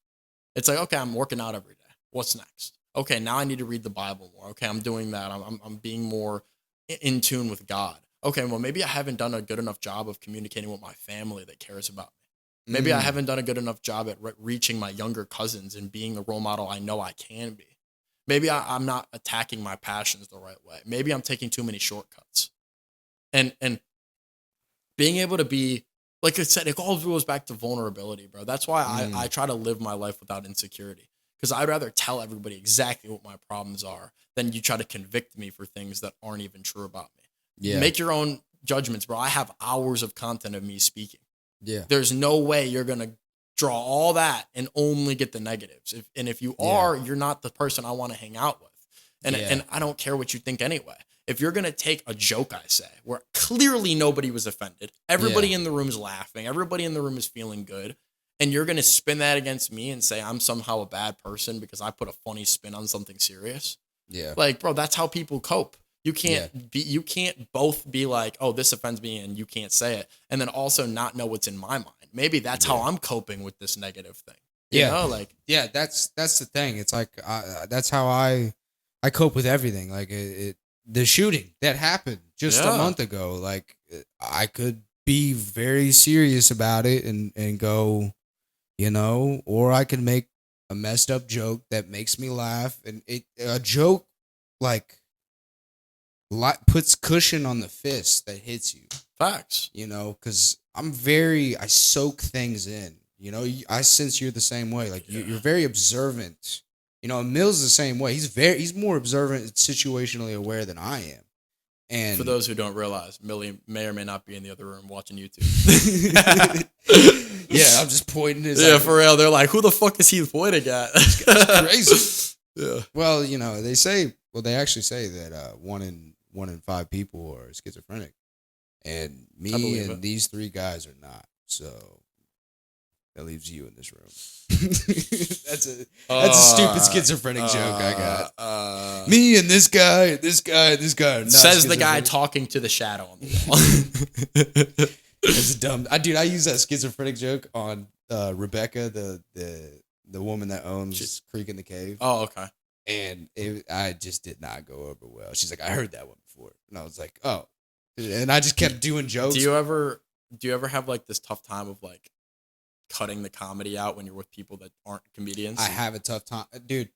It's like, okay, I'm working out every day. What's next? Okay, now I need to read the Bible more. Okay, I'm doing that. I'm being more in tune with God. Okay, well, maybe I haven't done a good enough job of communicating with my family that cares about me. Maybe I haven't done a good enough job at reaching my younger cousins and being the role model I know I can be. Maybe I'm not attacking my passions the right way. Maybe I'm taking too many shortcuts. And being able to be, like I said, it all goes back to vulnerability, bro. That's why I try to live my life without insecurity. Because I'd rather tell everybody exactly what my problems are than you try to convict me for things that aren't even true about me. Yeah. Make your own judgments, bro. I have hours of content of me speaking. Yeah. There's no way you're going to draw all that and only get the negatives. If you are, you're not the person I want to hang out with. And I don't care what you think anyway. If you're going to take a joke, I say, where clearly nobody was offended, everybody in the room is laughing, everybody in the room is feeling good, and you're going to spin that against me and say I'm somehow a bad person because I put a funny spin on something serious. Yeah. Like, bro, that's how people cope. You can't both be like, oh, this offends me and you can't say it, and then also not know what's in my mind. Maybe that's how I'm coping with this negative thing. You know, that's the thing. It's like that's how I cope with everything. Like the shooting that happened just a month ago. Like I could be very serious about it and go, or I could make a messed up joke that makes me laugh, and a joke like puts cushion on the fist that hits you. Facts. You know, because I soak things in. You know, I sense you're the same way. Like you're very observant. You know, Mill's the same way. He's more observant and situationally aware than I am. And for those who don't realize, Millie may or may not be in the other room watching YouTube. Yeah, I'm just pointing his. Yeah, for real. They're like, who the fuck is he pointing at? That's crazy. Yeah. Well, you know, they actually say that 1 in 5 people are schizophrenic, and me and these 3 guys are not. So that leaves you in this room. That's a stupid schizophrenic joke I got. Me and this guy, and this guy, and this guy. Says the guy talking to the shadow on the wall. It's dumb. I use that schizophrenic joke on Rebecca, the woman that owns Creek in the Cave. Oh, okay. And I just did not go over well. She's like, I heard that one before, and I was like, oh. And I just kept doing jokes. Do you ever have like this tough time of like cutting the comedy out when you're with people that aren't comedians? I have a tough time, dude.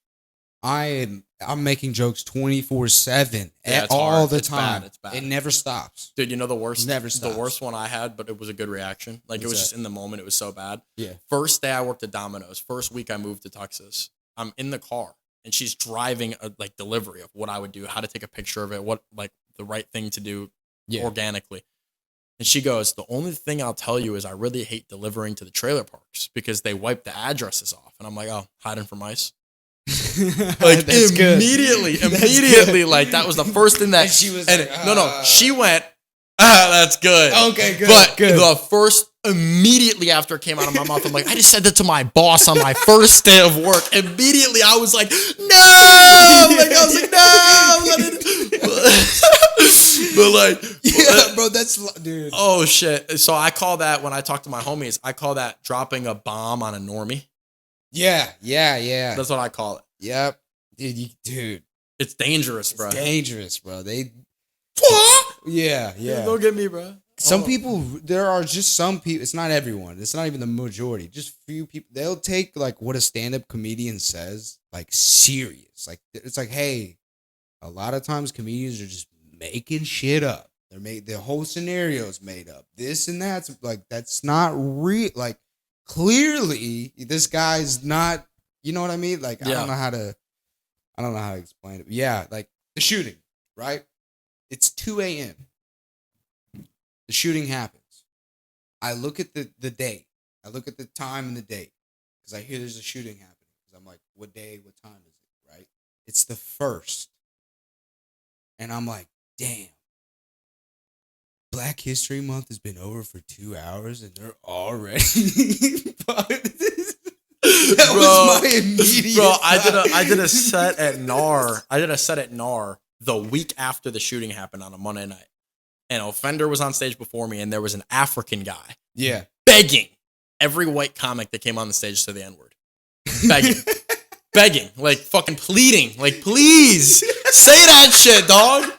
I'm making jokes 24/7 all the time. It's bad. It never stops, dude. You know the worst. Never stops. The worst one I had, but it was a good reaction. Like it was just in the moment. It was so bad. Yeah. First day I worked at Domino's. First week I moved to Texas. I'm in the car and she's driving a like delivery of what I would do, how to take a picture of it, what like the right thing to do organically. And she goes, the only thing I'll tell you is I really hate delivering to the trailer parks because they wipe the addresses off. And I'm like, oh, hiding from ICE. Like That's immediately, like that was the first thing that and she was and like, no, she went, that's good. Okay, good. But good. the first immediately after it came out of my mouth, I'm like, I just said that to my boss on my first day of work. Immediately I was like, no, like I was like, no, but like, yeah, bro, that's dude. Oh shit. So I call that when I talk to my homies, I call that dropping a bomb on a normie. Yeah. That's what I call it. Yep. Dude. It's dangerous, bro. It's dangerous, bro. Yeah. Don't get me, bro. Some people, there are just some people, it's not everyone. It's not even the majority. Just few people, they'll take like what a stand-up comedian says, like serious. Like, it's like, hey, a lot of times comedians are just making shit up. The whole scenario is made up. This and that's like, that's not real. Like, clearly this guy's not, you know what I mean? Like, I don't know how to explain it. But yeah, like the shooting, right? It's 2 a.m. The shooting happens. I look at the date. I look at the time and the date because I hear there's a shooting happening. Because I'm like, what day, what time is it, right? It's the 1st. And I'm like, damn. Black History Month has been over for 2 hours and they're already. That was my immediate. Bro, I did a set at NAR. I did a set at NAR the week after the shooting happened on a Monday night. And Offender was on stage before me, and there was an African guy. Yeah. Begging every white comic that came on the stage to the N-word. Begging. Like fucking pleading. Like, please say that shit, dog.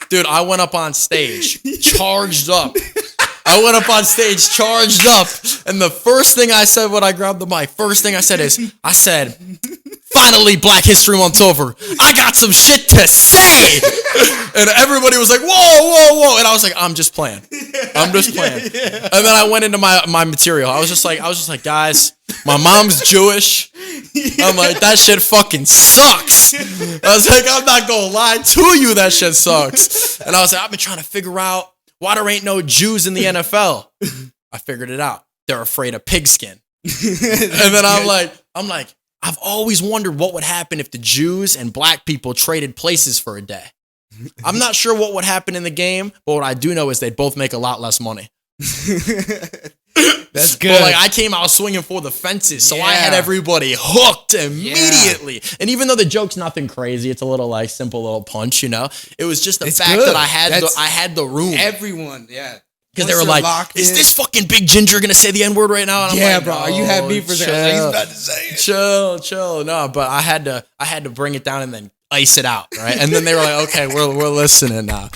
Dude, I went up on stage, charged up. And the first thing I said when I grabbed the mic, finally, Black History Month's over. I got some shit to say. And everybody was like, whoa. And I was like, I'm just playing. And then I went into my material. I was just like, guys, my mom's Jewish. I'm like, that shit fucking sucks. I was like, I'm not gonna lie to you, that shit sucks. And I was like, I've been trying to figure out why there ain't no Jews in the NFL. I figured it out. They're afraid of pigskin. And then I'm like, I've always wondered what would happen if the Jews and black people traded places for a day. I'm not sure what would happen in the game, but what I do know is they'd both make a lot less money. That's good. But like I came out swinging for the fences, so I had everybody hooked immediately. Yeah. And even though the joke's nothing crazy, it's a little like simple little punch, you know. It was just the fact that I had the room. Everyone, yeah. Because they were like, is this fucking big ginger going to say the N-word right now? And I'm like, bro, you had me for that. He's about to say it. Chill. No, but I had to bring it down and then ice it out, right? And then they were like, okay, we're listening now.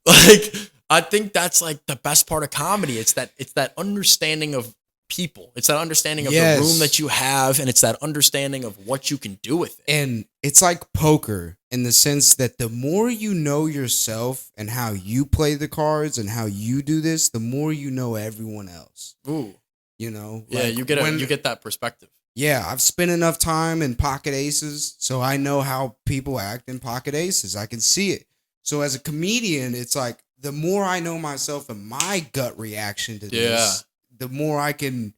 Like, I think that's like the best part of comedy. It's that understanding of people. It's that understanding of Yes. the room that you have, and it's that understanding of what you can do with it. And it's like poker in the sense that the more you know yourself and how you play the cards and how you do this, the more you know everyone else. Ooh. You know? Yeah, Like, you get that perspective. Yeah, I've spent enough time in pocket aces, so I know how people act in pocket aces. I can see it. So as a comedian, it's like the more I know myself and my gut reaction to this, the more I can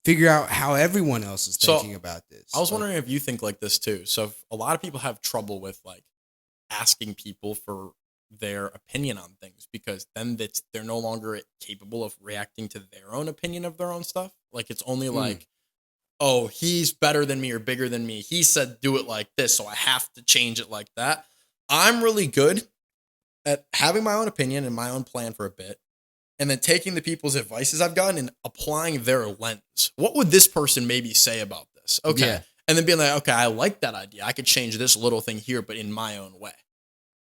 figure out how everyone else is thinking about this. I was wondering if you think like this too. So if a lot of people have trouble with like asking people for their opinion on things because then they're no longer capable of reacting to their own opinion of their own stuff. Like it's only like, oh, he's better than me or bigger than me. He said do it like this, so I have to change it like that. I'm really good at having my own opinion and my own plan for a bit, and then taking the people's advices I've gotten and applying their lens. What would this person maybe say about this? Okay. Yeah. And then being like, okay, I like that idea. I could change this little thing here, but in my own way.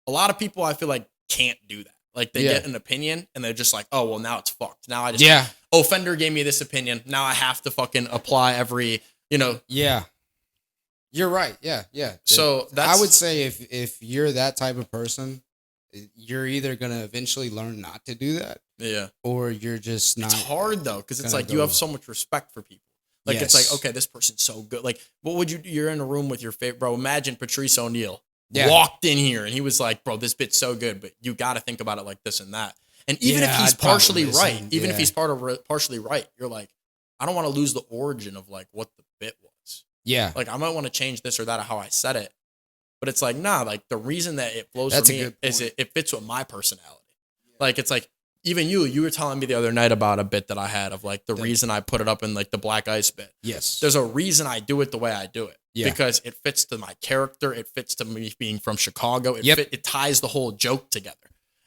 A lot of people I feel like can't do that. Like they get an opinion and they're just like, oh, well, now it's fucked. Now I just, oh, Fender gave me this opinion. Now I have to fucking apply every, Yeah. You're right. Yeah. So I would say if you're that type of person, you're either going to eventually learn not to do that. Yeah. Or you're just not. It's hard though, because it's like you have so much respect for people. Like it's like, okay, this person's so good. Like, what would you're in a room with your favorite, bro. Imagine Patrice O'Neal walked in here and he was like, bro, this bit's so good, but you got to think about it like this and that. And even if he's partially right, if he's partially right, you're like, I don't want to lose the origin of like what the bit was. Yeah. Like I might want to change this or that or how I said it. But it's like, nah, like the reason that it flows for me is it fits with my personality. Like it's like, even you were telling me the other night about a bit that I had of like the reason I put it up in like the Black Ice bit. Yes. There's a reason I do it the way I do it. Yeah. Because it fits to my character. It fits to me being from Chicago. It ties the whole joke together.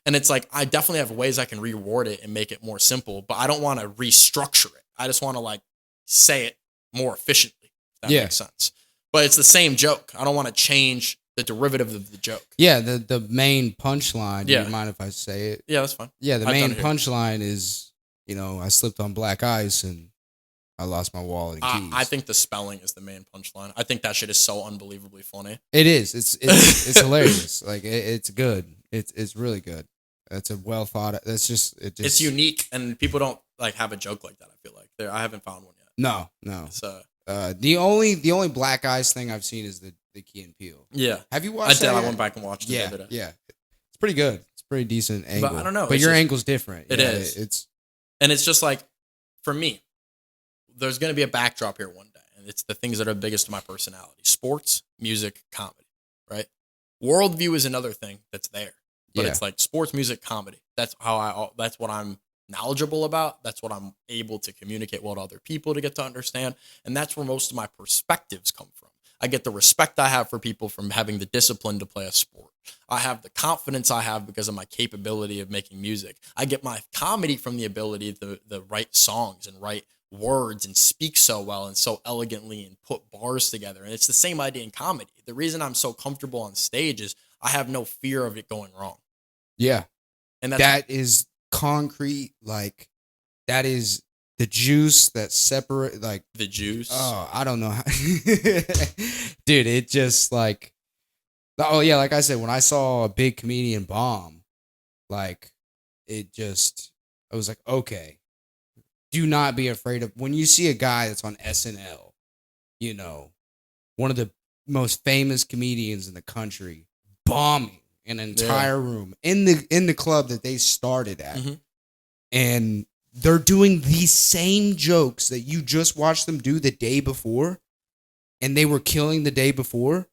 And it's like, I definitely have ways I can reword it and make it more simple, but I don't want to restructure it. I just want to like say it more efficiently. If that makes sense. But it's the same joke. I don't want to change the derivative of the joke. Yeah, the main punchline. Yeah. Do you mind if I say it? Yeah, that's fine. Yeah, the main punchline is, I slipped on black ice and I lost my wallet and keys. I think the spelling is the main punchline. I think that shit is so unbelievably funny. It is. It's hilarious. Like it's good. It's really good. That's a well thought. That's just it's unique, and people don't like have a joke like that. I feel like I haven't found one yet. No. So the only black ice thing I've seen is the Key and Peele. Yeah. Have you watched? I went back and watched it. Yeah, yeah. It's pretty good. It's pretty decent angle. But I don't know. But your angle's different. It is. And it's just like, for me, there's going to be a backdrop here one day, and it's the things that are biggest to my personality: sports, music, comedy. Right? Worldview is another thing that's there, but it's like sports, music, comedy. That's that's what I'm knowledgeable about. That's what I'm able to communicate well to other people to get to understand, and that's where most of my perspectives come from. I get the respect I have for people from having the discipline to play a sport. I have the confidence I have because of my capability of making music. I get my comedy from the ability to write songs and write words and speak so well and so elegantly and put bars together. And it's the same idea in comedy. The reason I'm so comfortable on stage is I have no fear of it going wrong. Yeah. And that is concrete. Like that is the juice that separate, like the juice. Oh, I don't know how. Dude, it just like, oh yeah, like I said, when I saw a big comedian bomb, like I was like, okay, do not be afraid of, when you see a guy that's on SNL, one of the most famous comedians in the country, bombing an entire room in the club that they started at, and they're doing these same jokes that you just watched them do the day before, and they were killing the day before.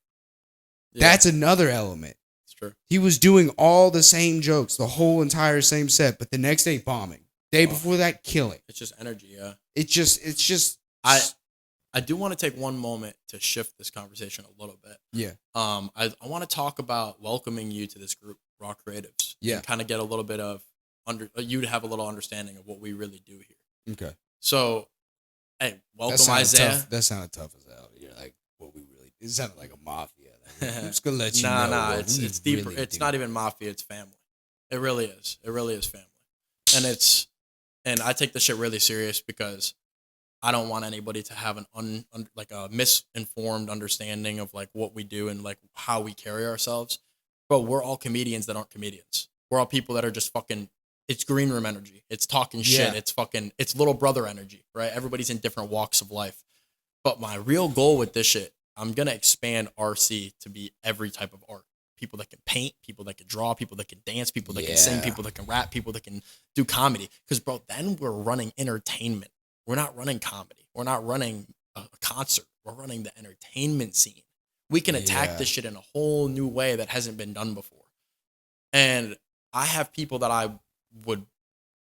Yeah. That's another element. It's true. He was doing all the same jokes, the whole entire same set, but the next day bombing. Day before that, killing. It's just energy, yeah. It's just. I do want to take one moment to shift this conversation a little bit. Yeah. I want to talk about welcoming you to this group, Raw Creatives. Yeah. And kind of get a little bit of you to have a little understanding of what we really do here. Okay. So, hey, welcome Isaiah. That sounded tough as hell. You're like, what we really? It sounded like a mafia. I'm just gonna let you know. Nah. It's deeper. Really it's not even mafia. It's family. It really is. It really is family. And I take this shit really serious because I don't want anybody to have like a misinformed understanding of like what we do and like how we carry ourselves. Bro, we're all comedians that aren't comedians. We're all people that are just fucking. It's green room energy. It's talking shit. Yeah. It's little brother energy, right? Everybody's in different walks of life. But my real goal with this shit, I'm gonna expand RC to be every type of art. People that can paint, people that can draw, people that can dance, people that can sing, Yeah. people that can rap, people that can do comedy. Because bro, then we're running entertainment. We're not running comedy. We're not running a concert. We're running the entertainment scene. We can attack Yeah. this shit in a whole new way that hasn't been done before. And I have people that I would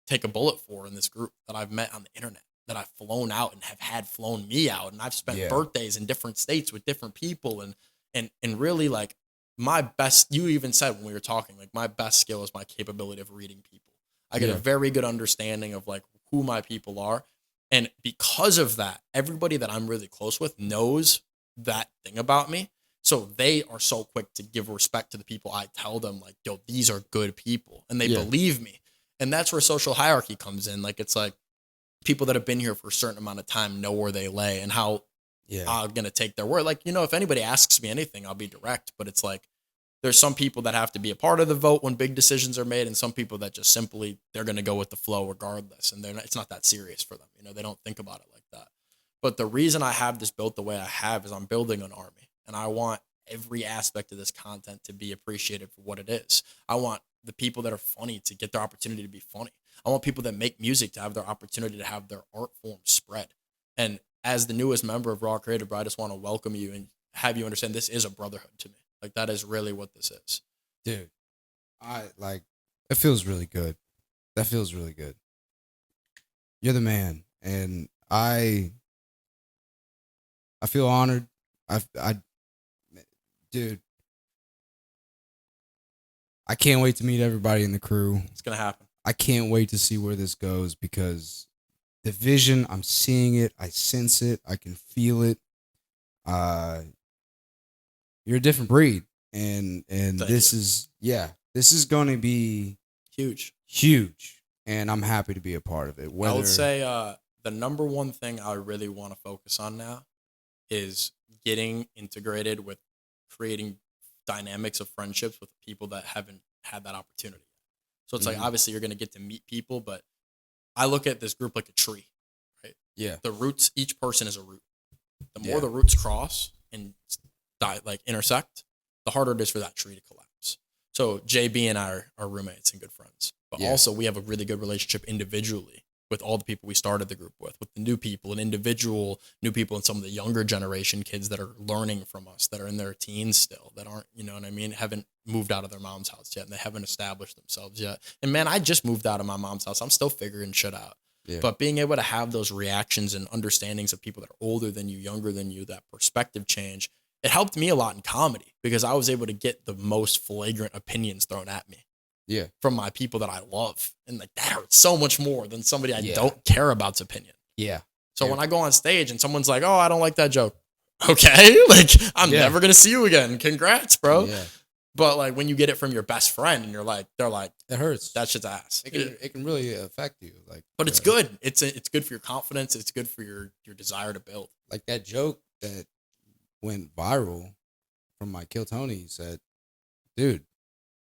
take a bullet for in this group that I've met on the internet, that I've flown out and have had flown me out. And I've spent Yeah. birthdays in different states with different people. And really like my best, you even said when we were talking, like my best skill is my capability of reading people. I get a Yeah. very good understanding of like who my people are. And because of that, everybody that I'm really close with knows that thing about me. So they are so quick to give respect to the people I tell them, like, yo, these are good people. And they Yeah. believe me. And that's where social hierarchy comes in. Like, it's like people that have been here for a certain amount of time know where they lay and how Yeah. I'm going to take their word. Like, you know, if anybody asks me anything, I'll be direct. But it's like, there's some people that have to be a part of the vote when big decisions are made, and some people that just simply they're going to go with the flow regardless, and it's not that serious for them. You know, they don't think about it like that. But the reason I have this built the way I have is I'm building an army, and I want every aspect of this content to be appreciated for what it is. I want the people that are funny to get their opportunity to be funny. I want people that make music to have their opportunity to have their art form spread. And as the newest member of Raw Creative, I just want to welcome you and have you understand this is a brotherhood to me. Like, that is really what this is. Dude, it feels really good. That feels really good. You're the man. And I feel honored. Dude, I can't wait to meet everybody in the crew. It's going to happen. I can't wait to see where this goes because the vision, I'm seeing it. I sense it. I can feel it. You're a different breed. And this is going to be huge. And I'm happy to be a part of it. I would say the number one thing I really want to focus on now is getting integrated with creating dynamics of friendships with people that haven't had that opportunity. So it's like, obviously you're going to get to meet people, but I look at this group like a tree, right? Yeah. The roots, each person is a root. The more the roots cross and intersect, the harder it is for that tree to collapse. So JB and I are roommates and good friends, but also we have a really good relationship individually with all the people we started the group with the new people and individual new people and some of the younger generation kids that are learning from us, that are in their teens still, that aren't, you know what I mean, haven't moved out of their mom's house yet and they haven't established themselves yet. And man, I just moved out of my mom's house. I'm still figuring shit out. Yeah. But being able to have those reactions and understandings of people that are older than you, younger than you, that perspective change, it helped me a lot in comedy because I was able to get the most flagrant opinions thrown at me. Yeah. From my people that I love. And like that hurts so much more than somebody I don't care about's opinion. Yeah. So when I go on stage and someone's like, "Oh, I don't like that joke." Okay. Like, I'm never going to see you again. Congrats, bro. Yeah. But like when you get it from your best friend and they're like, it hurts. That shit's ass. It can really affect you. Like, but it's good. It's good for your confidence. It's good for your desire to build. Like that joke that went viral from my Kill Tony said, dude,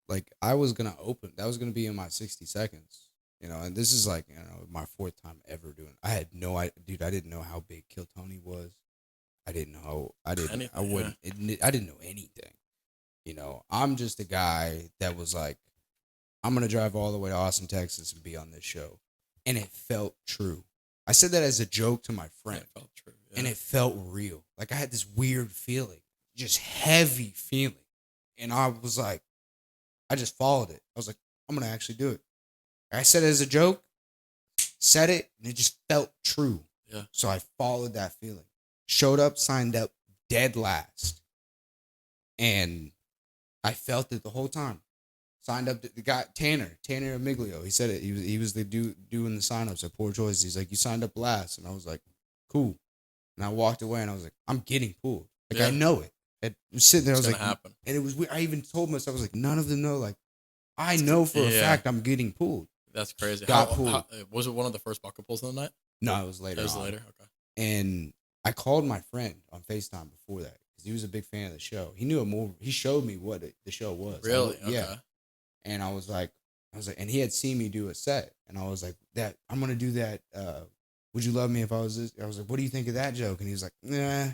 like I was gonna that was gonna be in my 60 seconds, you know, and this is like, you know, my fourth time ever doing it. I had no idea, dude. I didn't know how big Kill Tony was. I didn't know. I didn't know anything. You know, I'm just a guy that was like, I'm gonna drive all the way to Austin, Texas, and be on this show, and it felt true. I said that as a joke to my friend. It felt true, and it felt real. Like I had this weird feeling, just heavy feeling, and I was like, I just followed it. I was like, I'm going to actually do it. I said it as a joke, said it, and it just felt true. Yeah. So I followed that feeling. Showed up, signed up, dead last. And I felt it the whole time. Signed up, the guy, Tanner Amiglio, he said it. He was the dude doing the sign-ups at Poor Choice. He's like, you signed up last. And I was like, cool. And I walked away and I was like, I'm getting pulled. Like, I know it. I was sitting there, I was like, happen. And it was weird. I even told myself, I was like, none of them know. Like, I know for a fact I'm getting pulled. That's crazy. Got pulled. Was it one of the first bucket pulls of the night? No, it was later. It was later. Okay. And I called my friend on FaceTime before that because he was a big fan of the show. He knew it more. He showed me what the show was. Really? Yeah. Okay. And I was like, and he had seen me do a set, and I was like, that I'm gonna do that. Would you love me if I was this? I was like, what do you think of that joke? And he was like, nah,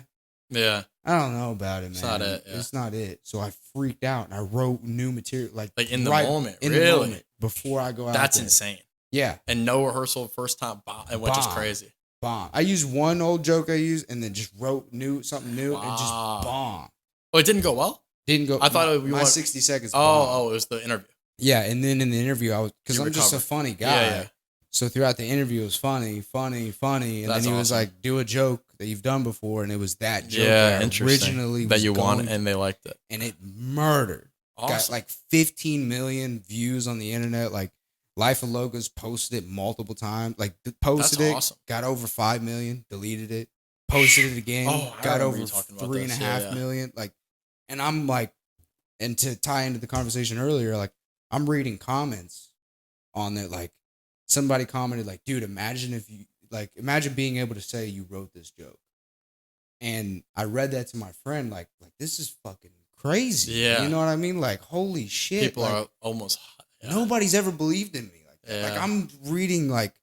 Yeah. I don't know about it, man. It's not it. Yeah. It's not it. So I freaked out and I wrote new material, like in the right moment. in Really? the moment before I go out. That's there. insane. Yeah. And no rehearsal, first time, which is crazy. Bomb. I used one old joke I used and then just wrote something new and just bomb. Oh, it didn't go well? Didn't go. I thought my 60 seconds. Oh, it was the interview. Yeah, and then in the interview, because I'm just a funny guy. Yeah. So throughout the interview, it was funny. And then he was like, do a joke that you've done before. And it was that joke that originally that you wanted, and they liked it. And it murdered. Awesome. Got like 15 million views on the internet. Like Life of Logos posted it multiple times. Like posted it, awesome. got over 5 million, deleted it, posted it again, got over 3.5 million. Like, and I'm like, and to tie into the conversation earlier, like I'm reading comments on it. Like somebody commented, like, dude, imagine being able to say you wrote this joke. And I read that to my friend, like this is fucking crazy. Yeah. You know what I mean? Like, holy shit. People are almost nobody's ever believed in me like that. Yeah. Like I'm reading like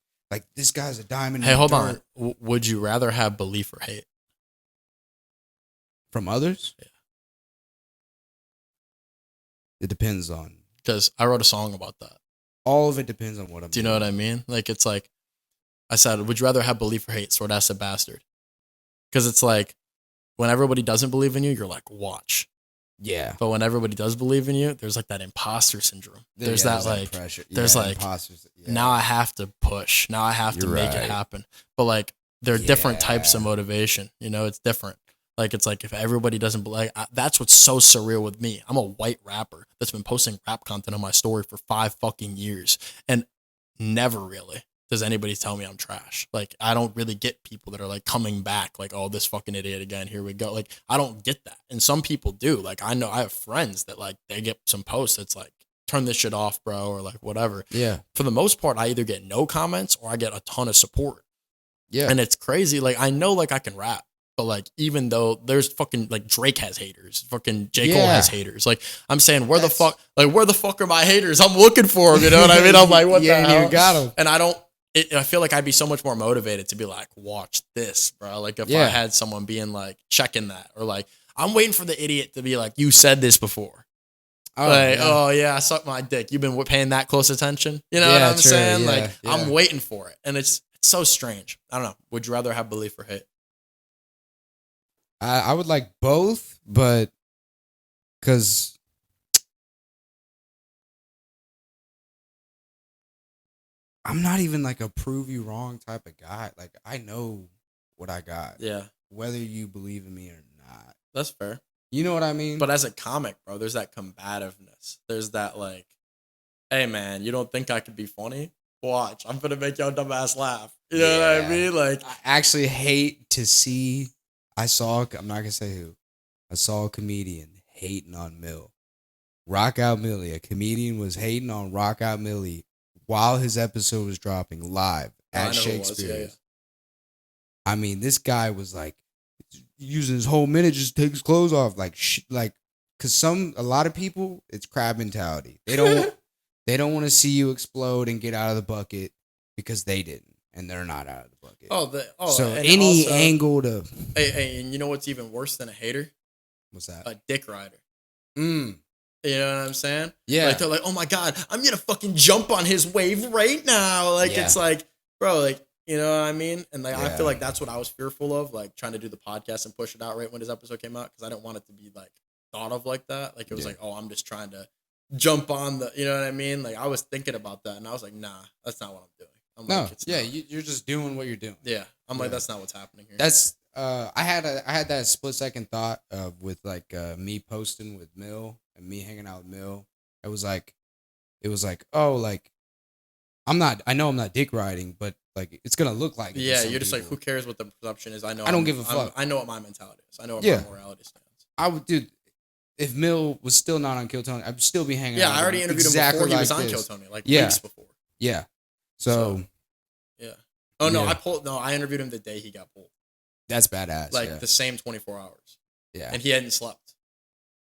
this guy's a diamond. Hey, hold on. Would you rather have belief or hate from others? Yeah. It depends on, because I wrote a song about that. All of it depends on what I'm Do you know what I mean? Like, it's like, I said, would you rather have belief or hate? Sword ass a bastard. Because it's like, when everybody doesn't believe in you, you're like, watch. Yeah. But when everybody does believe in you, there's like that imposter syndrome. There's that like pressure. There's like now I have to push. Now I have to make it happen. But like there are different types of motivation. You know, it's different. Like it's like if everybody doesn't believe, that's what's so surreal with me. I'm a white rapper that's been posting rap content on my story for 5 fucking years, and never really does anybody tell me I'm trash. Like, I don't really get people that are like coming back, like, oh, this fucking idiot again, here we go. Like, I don't get that. And some people do. Like, I know I have friends that like, they get some posts that's like, turn this shit off, bro, or like whatever. Yeah. For the most part, I either get no comments or I get a ton of support. Yeah. And it's crazy. Like, I know like I can rap, but like, even though there's fucking like Drake has haters, fucking J. Cole has haters. Like, I'm saying, where the fuck are my haters? I'm looking for them. You know what I mean? I'm like, what the hell? You got them. And I feel like I'd be so much more motivated to be like, watch this, bro. Like if I had someone being like, checking that, or like, I'm waiting for the idiot to be like, you said this before. Oh yeah, I sucked my dick. You've been paying that close attention. You know what I'm saying? Yeah, like I'm waiting for it. And it's so strange. I don't know. Would you rather have belief or hate? I would like both, but because I'm not even like a prove you wrong type of guy. Like I know what I got. Yeah. Whether you believe in me or not. That's fair. You know what I mean? But as a comic, bro, there's that combativeness. There's that like, hey man, you don't think I could be funny? Watch, I'm gonna make your dumb ass laugh. You know what I mean? Like, I actually hate to see. I'm not gonna say who. I saw a comedian hating on Mill. Rock Out Millie, a comedian was hating on Rock Out Millie while his episode was dropping live at Shakespeare's. I mean, this guy was like using his whole minute just to take his clothes off, because a lot of people, it's crab mentality. They don't want to see you explode and get out of the bucket because they didn't, and they're not out of the bucket. So any angle to hey, and you know what's even worse than a hater? What's that? A dick rider. You know what I'm saying? Yeah. Like they're like, oh my God, I'm gonna fucking jump on his wave right now. Like it's like, bro, like, you know what I mean? And like I feel like that's what I was fearful of, like trying to do the podcast and push it out right when his episode came out, because I didn't want it to be like thought of like that. Like it was like, oh, I'm just trying to jump on the, you know what I mean? Like I was thinking about that, and I was like, nah, that's not what I'm doing. I'm no, like, it's you're just doing what you're doing. Yeah, I'm like, that's not what's happening here. That's I had that split second thought with like me posting with Mill and me hanging out with Mill. It was like, oh, like I know I'm not dick riding, but like it's gonna look like it. Yeah, you're just like, who cares what the presumption is? I don't give a fuck. I know what my mentality is. I know what my morality stands. I would, dude. If Mill was still not on Kill Tony, I'd still be hanging out. Yeah, I already interviewed him before he was on Kill Tony, like weeks before. Yeah. So yeah. Oh no, I interviewed him the day he got pulled. That's badass. Like the same 24 hours. Yeah. And he hadn't slept.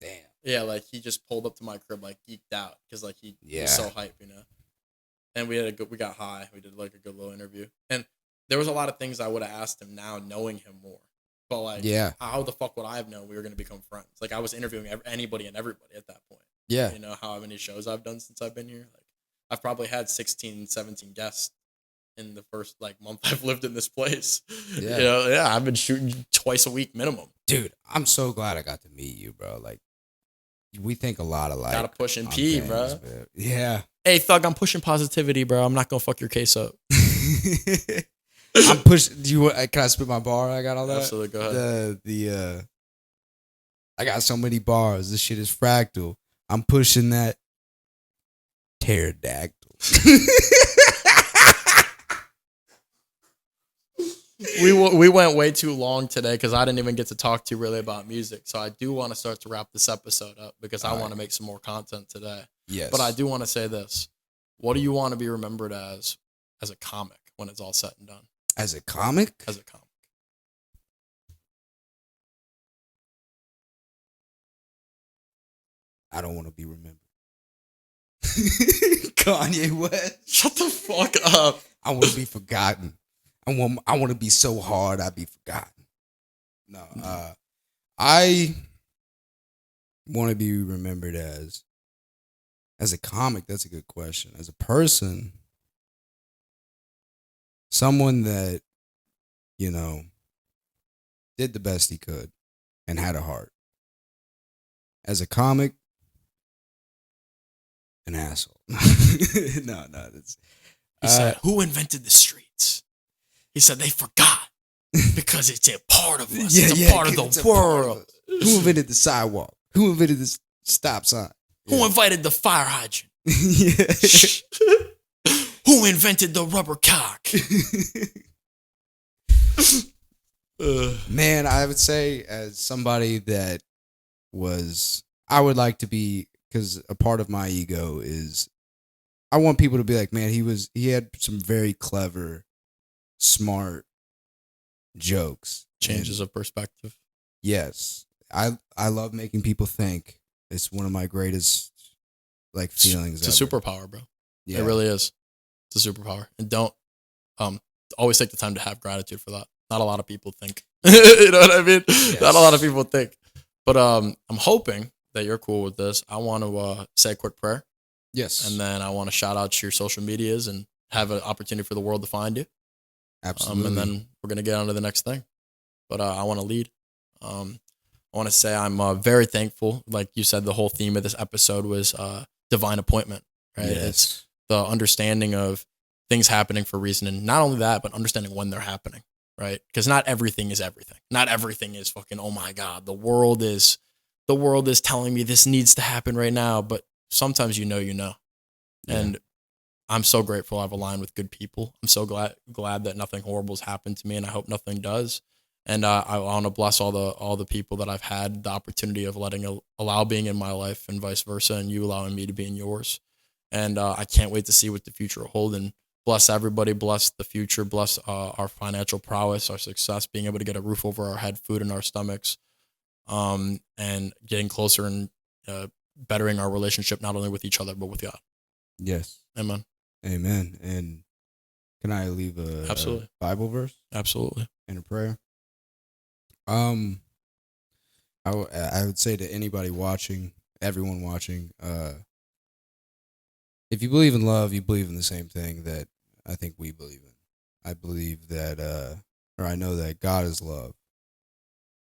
Damn. Yeah, like he just pulled up to my crib like geeked out because like he Yeah. was so hype, you know. And we got high. We did like a good little interview. And there was a lot of things I would have asked him now, knowing him more. But like, how the fuck would I have known we were gonna become friends? Like I was interviewing anybody and everybody at that point. Yeah. You know how many shows I've done since I've been here? Like I've probably had 16, 17 guests in the first like month I've lived in this place. Yeah. You know, yeah, I've been shooting twice a week minimum. Dude, I'm so glad I got to meet you, bro. Like, we think a lot alike. Gotta push and pee, bro. Man. Yeah. Hey, Thug, I'm pushing positivity, bro. I'm not gonna fuck your case up. I'm pushing. Can I spit my bar? I got all that. Absolutely, go ahead. I got so many bars. This shit is fractal. I'm pushing that pterodactyl. We went way too long today because I didn't even get to talk to you really about music. So I do want to start to wrap this episode up because I want to make some more content today. Yes. But I do want to say this. What do you want to be remembered as a comic when it's all said and done? As a comic? As a comic. I don't want to be remembered. Kanye West. Shut the fuck up. I want to be forgotten. I want to be so hard I'd be forgotten. No, I want to be remembered as a comic. That's a good question. As a person, someone that, you know, did the best he could and had a heart. As a comic, an asshole. No, that's. He said, "Who invented the streets?" He said they forgot because it's a part of us. It's a part of the world. Who invented the sidewalk? Who invented the stop sign? Who invented the fire hydrant? Yeah. Who invented the rubber cock? Man, I would say as somebody that I would like to be, because a part of my ego is I want people to be like, man, he had some very clever, smart jokes. Changes of perspective. Yes. I love making people think. It's one of my greatest like feelings. It's a superpower, bro. Yeah. It really is. It's a superpower. And don't always take the time to have gratitude for that. Not a lot of people think. You know what I mean? Yes. Not a lot of people think. But I'm hoping that you're cool with this. I want to say a quick prayer. Yes. And then I want to shout out to your social medias and have an opportunity for the world to find you. Absolutely. And then we're going to get on to the next thing. But I want to lead. I want to say I'm very thankful. Like you said, the whole theme of this episode was divine appointment, right? Yes. It's the understanding of things happening for a reason. And not only that, but understanding when they're happening, right? Because not everything is everything. Not everything is fucking, oh my God, the world is telling me this needs to happen right now. But sometimes you know. Yeah. And I'm so grateful I've aligned with good people. I'm so glad that nothing horrible has happened to me, and I hope nothing does. And I want to bless all the people that I've had the opportunity of allow being in my life, and vice versa, and you allowing me to be in yours. And I can't wait to see what the future will hold. And bless everybody, bless the future, bless our financial prowess, our success, being able to get a roof over our head, food in our stomachs, and getting closer and bettering our relationship not only with each other but with God. Yes. Amen. Amen. And can I leave a Bible verse? Absolutely. And a prayer? I would say to anybody watching, everyone watching, if you believe in love, you believe in the same thing that I think we believe in. I believe that, or I know that God is love.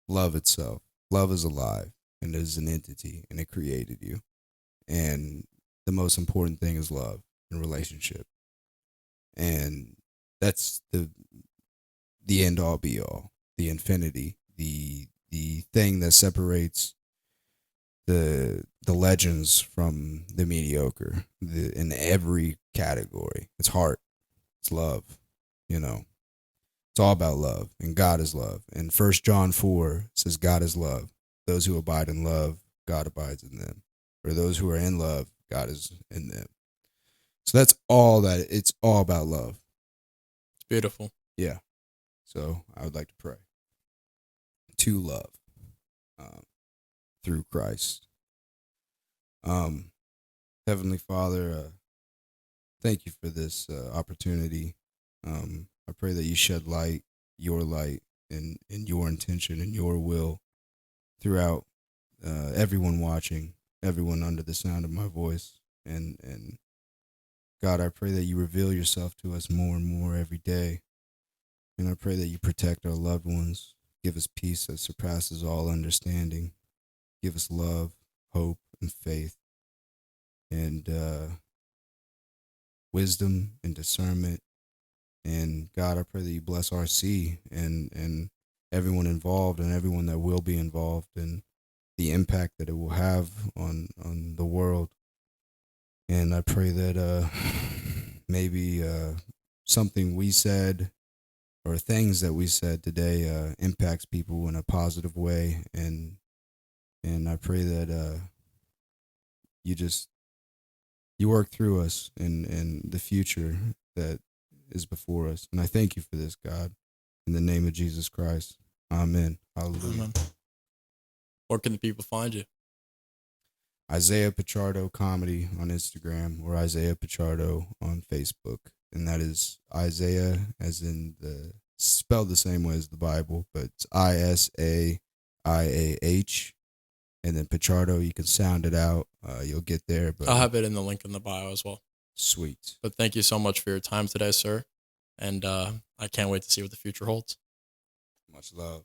Love itself. Love is alive and is an entity, and it created you. And the most important thing is love and relationship. And that's the end all be all, the infinity, the thing that separates the legends from the mediocre in every category. It's heart. It's love. You know, it's all about love, and God is love. And 1 John 4 says God is love. Those who abide in love, God abides in them. For those who are in love, God is in them. So that's all that it's all about love. It's beautiful. Yeah. So I would like to pray. to love through Christ. Heavenly Father, thank you for this opportunity. I pray that you shed light, your light, and your intention and your will throughout everyone watching, everyone under the sound of my voice. And God, I pray that you reveal yourself to us more and more every day. And I pray that you protect our loved ones, give us peace that surpasses all understanding, give us love, hope, and faith, and wisdom and discernment. And God, I pray that you bless RC and everyone involved and everyone that will be involved and the impact that it will have on the world. And I pray that maybe something we said or things that we said today impacts people in a positive way. And I pray that you work through us in the future that is before us. And I thank you for this, God. In the name of Jesus Christ. Amen. Hallelujah. Amen. Where can the people find you? Isaiah Pichardo Comedy on Instagram or Isaiah Pichardo on Facebook. And that is Isaiah as in spelled the same way as the Bible, but it's ISAIAH. And then Pichardo, you can sound it out. You'll get there. But I'll have it in the link in the bio as well. Sweet. But thank you so much for your time today, sir. And I can't wait to see what the future holds. Much love.